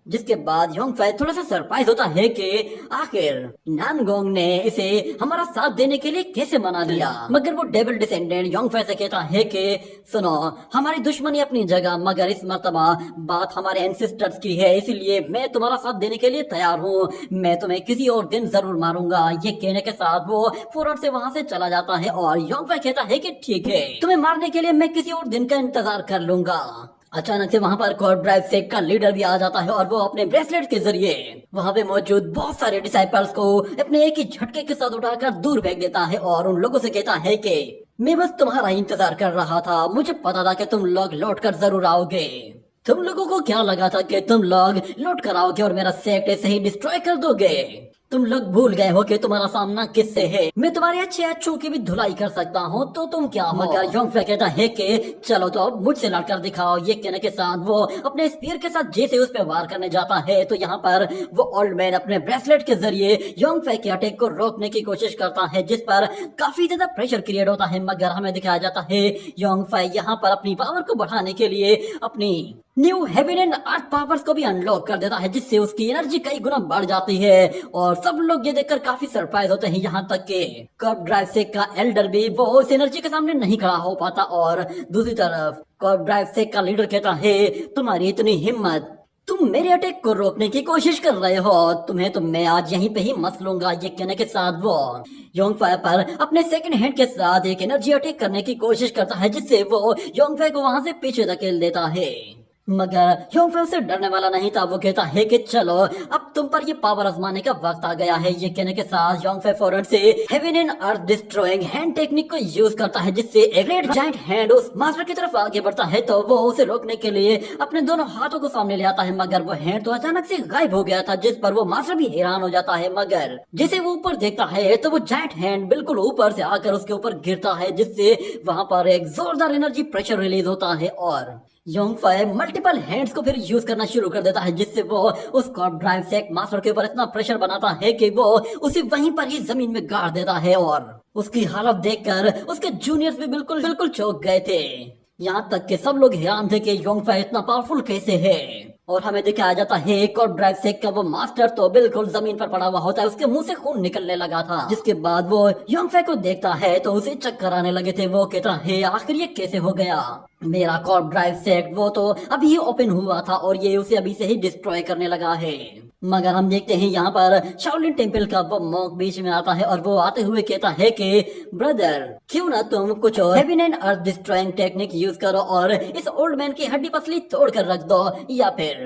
जिसके बाद योंगफाई थोड़ा सा सरप्राइज होता है कि आखिर नानगोंग ने इसे हमारा साथ देने के लिए कैसे मना लिया। मगर वो डेविल डिसेंडेंट योंगफाई से कहता है कि सुनो, हमारी दुश्मनी अपनी जगह, मगर इस मर्तबा बात हमारे एंसेस्टर्स की है, इसलिए मैं तुम्हारा साथ देने के लिए तैयार हूँ। मैं तुम्हें किसी और दिन जरूर मारूंगा। ये कहने के साथ वो फौरन से वहाँ से चला जाता है और योंगफाई कहता है कि ठीक है, तुम्हें मारने के लिए मैं किसी और दिन का इंतजार कर लूंगा। अचानक से वहाँ पर कॉर्प ड्राइव सेक का लीडर भी आ जाता है और वो अपने ब्रेसलेट के जरिए वहाँ पे मौजूद बहुत सारे डिसाइपल्स को अपने एक ही झटके के साथ उठाकर दूर फेंक देता है और उन लोगों से कहता है कि मैं बस तुम्हारा इंतजार कर रहा था, मुझे पता था कि तुम लोग लौट कर जरूर आओगे। तुम लोगों को क्या लगा था कि तुम लोग लौट कर आओगे और मेरा सेक्ट ऐसे ही डिस्ट्रॉय कर दोगे? तुम लोग भूल गए हो कि तुम्हारा सामना किससे है। मैं तुम्हारे अच्छे अच्छों की भी धुलाई कर सकता हूँ, तो तुम क्या हो? मगर योंगफाई कहता है कि चलो तो अब मुझसे लड़कर दिखाओ। ये कहने के साथ वो अपने स्पीयर के साथ जैसे उस पर वार करने जाता है तो यहाँ पर वो ओल्ड मैन अपने ब्रेसलेट के जरिए योंगफाई के अटैक को रोकने की कोशिश करता है, जिस पर काफी ज्यादा प्रेशर क्रिएट होता है। मगर हमें दिखाया जाता है योंगफाई यहाँ पर अपनी पावर को बढ़ाने के लिए अपनी new heaven and earth powers को भी अनलॉक कर देता है, जिससे उसकी एनर्जी कई गुना बढ़ जाती है। और सब लोग ये देखकर काफी सरप्राइज होते हैं, यहाँ तक कि कॉर्प ड्राइव सेक का एल्डर भी वो उस एनर्जी के सामने नहीं खड़ा हो पाता। और दूसरी तरफ कॉर्प ड्राइव सेक का लीडर कहता है तुम्हारी इतनी हिम्मत, तुम मेरे अटैक को रोकने की कोशिश कर रहे हो, तुम्हें तो मैं आज यहीं पे ही मस लूंगा। ये कहने के साथ वो योंगफाई पर अपने सेकंड हैंड के साथ एक एनर्जी अटैक करने की कोशिश करता है, जिससे वो योंगफाई को वहां से पीछे धकेल देता है। मगर योंगफाई उससे डरने वाला नहीं था। वो कहता है कि चलो अब तुम पर ये पावर आजमाने का वक्त आ गया है। ये कहने के साथ योंगफाई फौरन से heaven and earth destroying hand technique को यूज करता है, जिससे एक ग्रेट जायंट हैंड उस मास्टर की तरफ आगे बढ़ता है तो वो उसे रोकने के लिए अपने दोनों हाथों को सामने ले आता है। मगर वो हैंड तो अचानक से गायब हो गया था, जिस पर वो मास्टर भी हैरान हो जाता है। मगर जैसे वो ऊपर देखता है तो वो जायंट हैंड बिल्कुल ऊपर से आकर उसके ऊपर गिरता है, जिससे वहां पर एक जोरदार एनर्जी प्रेशर रिलीज होता है और योंगफाई मल्टीपल हैंड्स को फिर यूज करना शुरू कर देता है, जिससे वो उस कॉर्प ड्राइव सेक मास्टर के ऊपर इतना प्रेशर बनाता है कि वो उसे वहीं पर ही जमीन में गाड़ देता है। और उसकी हालत देखकर उसके जूनियर्स भी बिल्कुल बिल्कुल चौंक गए थे। यहाँ तक कि सब लोग हैरान थे कि योंगफाई इतना पावरफुल कैसे है। और हमें दिखाया जाता है कॉर्प ड्राइव सेक का वो मास्टर तो बिल्कुल जमीन पर पड़ा हुआ होता है, उसके मुंह से खून निकलने लगा था। जिसके बाद वो योंगफाई को देखता है तो उसे चक्कर आने लगे थे। वो कहता है आखिर ये कैसे हो गया, मेरा कॉर्प ड्राइव सेक वो तो अभी ओपन हुआ था और ये उसे अभी से ही डिस्ट्रॉय करने लगा है। मगर हम देखते हैं यहाँ पर शाओलिन टेम्पल का वो मॉन्क बीच में आता है और वो आते हुए कहता है कि ब्रदर क्यों ना तुम कुछ और heaven and earth destroying technique use करो और इस ओल्ड मैन की हड्डी पसली तोड़ कर रख दो, या फिर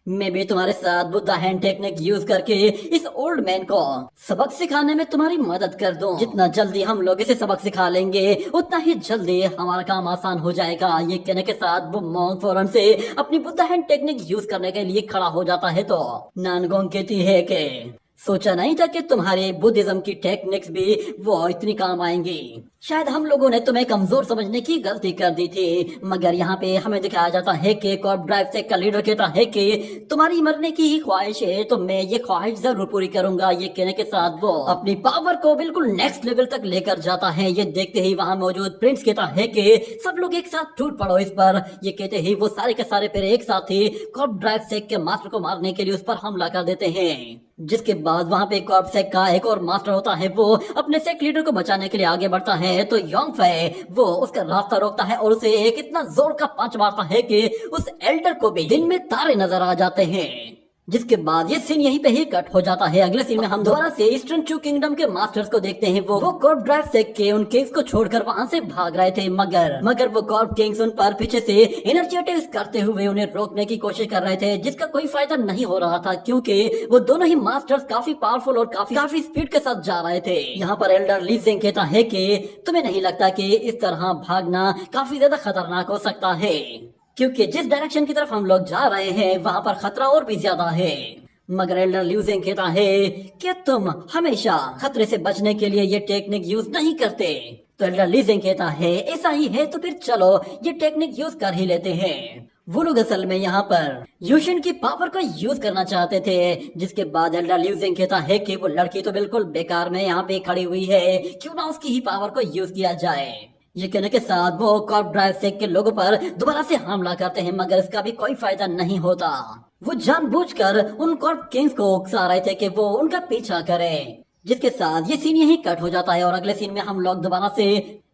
मैं भी तुम्हारे साथ बुद्धा हैंड टेक्निक यूज करके इस ओल्ड मैन को सबक सिखाने में तुम्हारी मदद कर दूं। जितना जल्दी हम लोग इसे सबक सिखा लेंगे उतना ही जल्दी हमारा काम आसान हो जाएगा। ये कहने के साथ वो मॉन्क फौरन से अपनी बुद्धा हैंड टेक्निक यूज करने के लिए खड़ा हो जाता है। तो नानगोंग कहती है कि सोचा नहीं था कि तुम्हारे बुद्धिज्म की टेक्निक्स भी वो इतनी काम आएंगी। शायद हम लोगों ने तुम्हें कमजोर समझने की गलती कर दी थी। मगर यहाँ पे हमें दिखाया जाता है कि कॉर्प ड्राइव सेक का लीडर कहता है कि तुम्हारी मरने की ही ख्वाहिश है तो मैं ये ख्वाहिश जरूर पूरी करूंगा। ये कहने के साथ वो अपनी पावर को बिल्कुल नेक्स्ट लेवल तक लेकर जाता है। ये देखते ही वहाँ मौजूद प्रिंस कहता है कि सब लोग एक साथ टूट पड़ो इस पर। ये कहते ही वो सारे के सारे फिर एक साथ ही कॉर्प ड्राइव सेक के मास्टर को मारने के लिए उस पर हमला कर देते हैं। जिसके बाद वहाँ पे कॉर्प सेक का एक और मास्टर होता है, वो अपने सेक लीडर को बचाने के लिए आगे बढ़ता है तो योंगफाई वो उसका रास्ता रोकता है और उसे एक इतना जोर का पंच मारता है कि उस एल्डर को भी दिन में तारे नजर आ जाते हैं। जिसके बाद ये सीन यहीं पे ही कट हो जाता है। अगले सीन में हम दोबारा से ईस्टर्न चू किंगडम के मास्टर्स को देखते हैं। वो कॉर्प ड्राइव सेक के उन किंग्स को छोड़कर वहाँ से भाग रहे थे, मगर वो कॉर्प किंग्स उन पर पीछे से एनर्जी अटैक्स करते हुए उन्हें रोकने की कोशिश कर रहे थे, जिसका कोई फायदा नहीं हो रहा था क्योंकि वो दोनों ही मास्टर्स काफी पावरफुल और काफी स्पीड के साथ जा रहे थे। यहाँ पर एल्डर ली जिंग कहता है कि तुम्हें नहीं लगता कि इस तरह भागना काफी ज्यादा खतरनाक हो सकता है, क्योंकि जिस डायरेक्शन की तरफ हम लोग जा रहे हैं वहाँ पर खतरा और भी ज्यादा है। मगर एल्डर ल्यू जिंग कहता है कि तुम हमेशा खतरे से बचने के लिए ये टेक्निक यूज नहीं करते। तो एल्डर ली जिंग कहता है ऐसा ही है तो फिर चलो ये टेक्निक यूज कर ही लेते हैं। वो लोग असल में यहाँ पर यूशिन की पावर को यूज करना चाहते थे। जिसके बाद एल्डर ल्यू जिंग कहता है कि वो लड़की तो बिल्कुल बेकार में यहाँ पे खड़ी हुई है, क्यों ना उसकी ही पावर को यूज किया जाए। ये कहने के साथ वो कॉर्प ड्राइव सेक के लोगों पर दोबारा से हमला करते हैं, मगर इसका भी कोई फायदा नहीं होता। वो जानबूझकर उन कॉर्प किंग्स को उकसा रहे थे कि वो उनका पीछा करें। जिसके साथ ये सीन यही कट हो जाता है और अगले सीन में हम लोग दोबारा से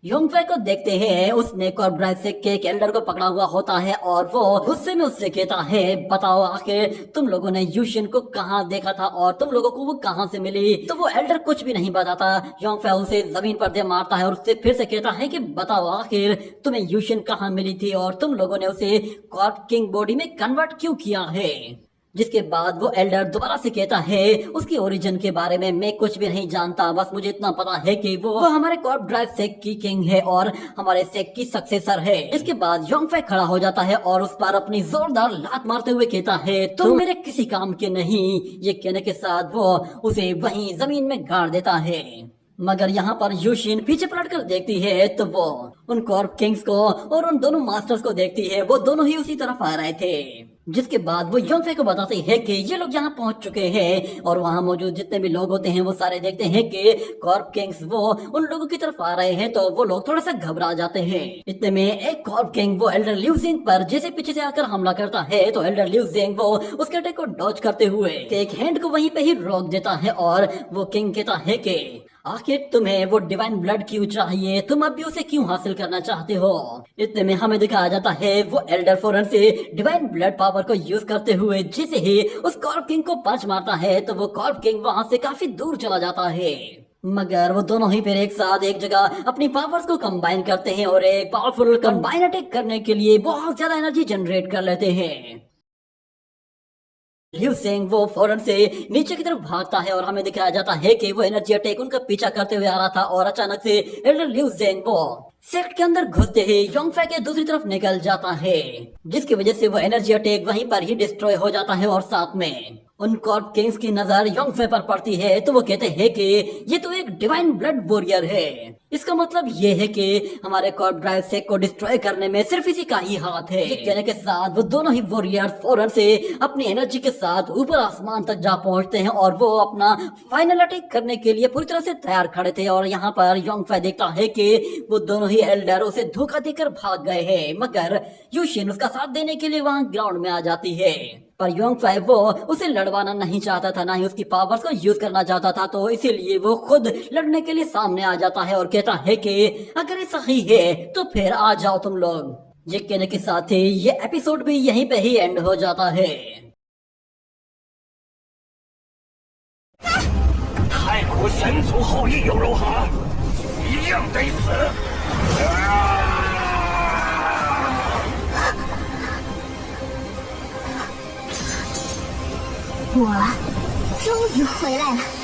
योंगफाई को देखते हैं। उसने कॉर्प ड्राइव सेक के एल्डर को पकड़ा हुआ होता है और वो गुस्से में उससे कहता है बताओ आखिर तुम लोगों ने यूशिन को कहाँ देखा था और तुम लोगों को वो कहाँ से मिली। तो वो एल्डर कुछ भी नहीं बताता। योंगफाई उसे जमीन पर दे मारता है और उससे फिर से कहता है कि बताओ आखिर तुम्हें यूशिन कहाँ मिली थी और तुम लोगों ने उसे कॉर्प किंग बॉडी में कन्वर्ट क्यों किया है। जिसके बाद वो एल्डर दोबारा से कहता है उसकी ओरिजिन के बारे में मैं कुछ भी नहीं जानता, बस मुझे इतना पता है कि वो हमारे कॉर्प ड्राइव सेक की किंग है और हमारे सेक की सक्सेसर है। इसके बाद योंगफाई खड़ा हो जाता है और उस पर अपनी जोरदार लात मारते हुए कहता है तुम मेरे किसी काम के नहीं। ये कहने के साथ वो उसे वहीं जमीन में गाड़ देता है। मगर यहाँ पर यूशिन पीछे पलटकर देखती है तो वो उन कॉर्प किंग्स को और उन दोनों मास्टर्स को देखती है, वो दोनों ही उसी तरफ आ रहे थे। जिसके बाद वो योंगफाई को बताती है कि ये लोग यहाँ पहुंच चुके हैं और वहाँ मौजूद जितने भी लोग होते हैं वो सारे देखते हैं कि कॉर्प किंग्स वो उन लोगों की तरफ आ रहे हैं, तो वो लोग थोड़ा सा घबरा जाते हैं। इतने में एक कॉर्प किंग वो एल्डर ल्यू जिंग पर जैसे पीछे से आकर हमला करता है तो एल्डर ल्यू जिंग वो उसके अटैक को डॉज करते हुए एक हैंड को वहीं पे ही रोक देता है और वो किंग कहता है कि आखिर तुम्हें वो डिवाइन ब्लड क्यों चाहिए, तुम अभी उसे क्यों हासिल करना चाहते हो। इतने में हमें दिखाया जाता है वो एल्डर फौरन से डिवाइन ब्लड पावर को यूज करते हुए जैसे ही उस कॉर्प किंग को पंच मारता है तो वो कॉर्प किंग वहां से काफी दूर चला जाता है। मगर वो दोनों ही फिर एक साथ एक जगह अपनी पावर्स को कंबाइन करते हैं और एक पावरफुल कंबाइन अटैक करने के लिए बहुत ज्यादा एनर्जी जनरेट कर लेते हैं। ल्यू जिंग वो फौरन से नीचे की तरफ भागता है और हमें दिखाया जाता है कि वो एनर्जी अटैक उनका पीछा करते हुए आ रहा था और अचानक से एल्डर ल्यू जिंग वो सेक्ट के अंदर घुसते ही योंगफाई के दूसरी तरफ निकल जाता है, जिसकी वजह से वो एनर्जी अटैक वहीं पर ही डिस्ट्रॉय हो जाता है। और साथ में उन कॉर्प किंग्स की नजर योंगफाई पर पड़ती है तो वो कहते हैं कि ये तो एक डिवाइन ब्लड वॉरियर है, इसका मतलब ये है कि हमारे कॉर्प ड्राइव से को डिस्ट्रॉय करने में सिर्फ इसी का ही हाथ है। ये कहने के साथ वो दोनों ही वॉरियर्स फौरन से अपनी एनर्जी के साथ ऊपर आसमान तक जा पहुंचते हैं और वो अपना फाइनल अटैक करने के लिए पूरी तरह से तैयार खड़े थे। और यहाँ पर योंगफै देखता है कि वो दोनों ही एल्डर उसे धोखा देकर भाग गए हैं, मगर यूशिन उसका साथ देने के लिए वहाँ ग्राउंड में आ जाती है। पर योंगफै वो उसे लड़वाना नहीं चाहता था, ना ही उसकी पावर्स को यूज करना चाहता था, तो इसीलिए वो खुद लड़ने के लिए सामने आ जाता है और कहता है कि अगर ऐसा ही है तो फिर आ जाओ तुम लोग। ये कहने के साथ ही ये एपिसोड भी यहीं पे ही एंड हो जाता है। 太古神族后裔又如何？一样得死！我终于回来了。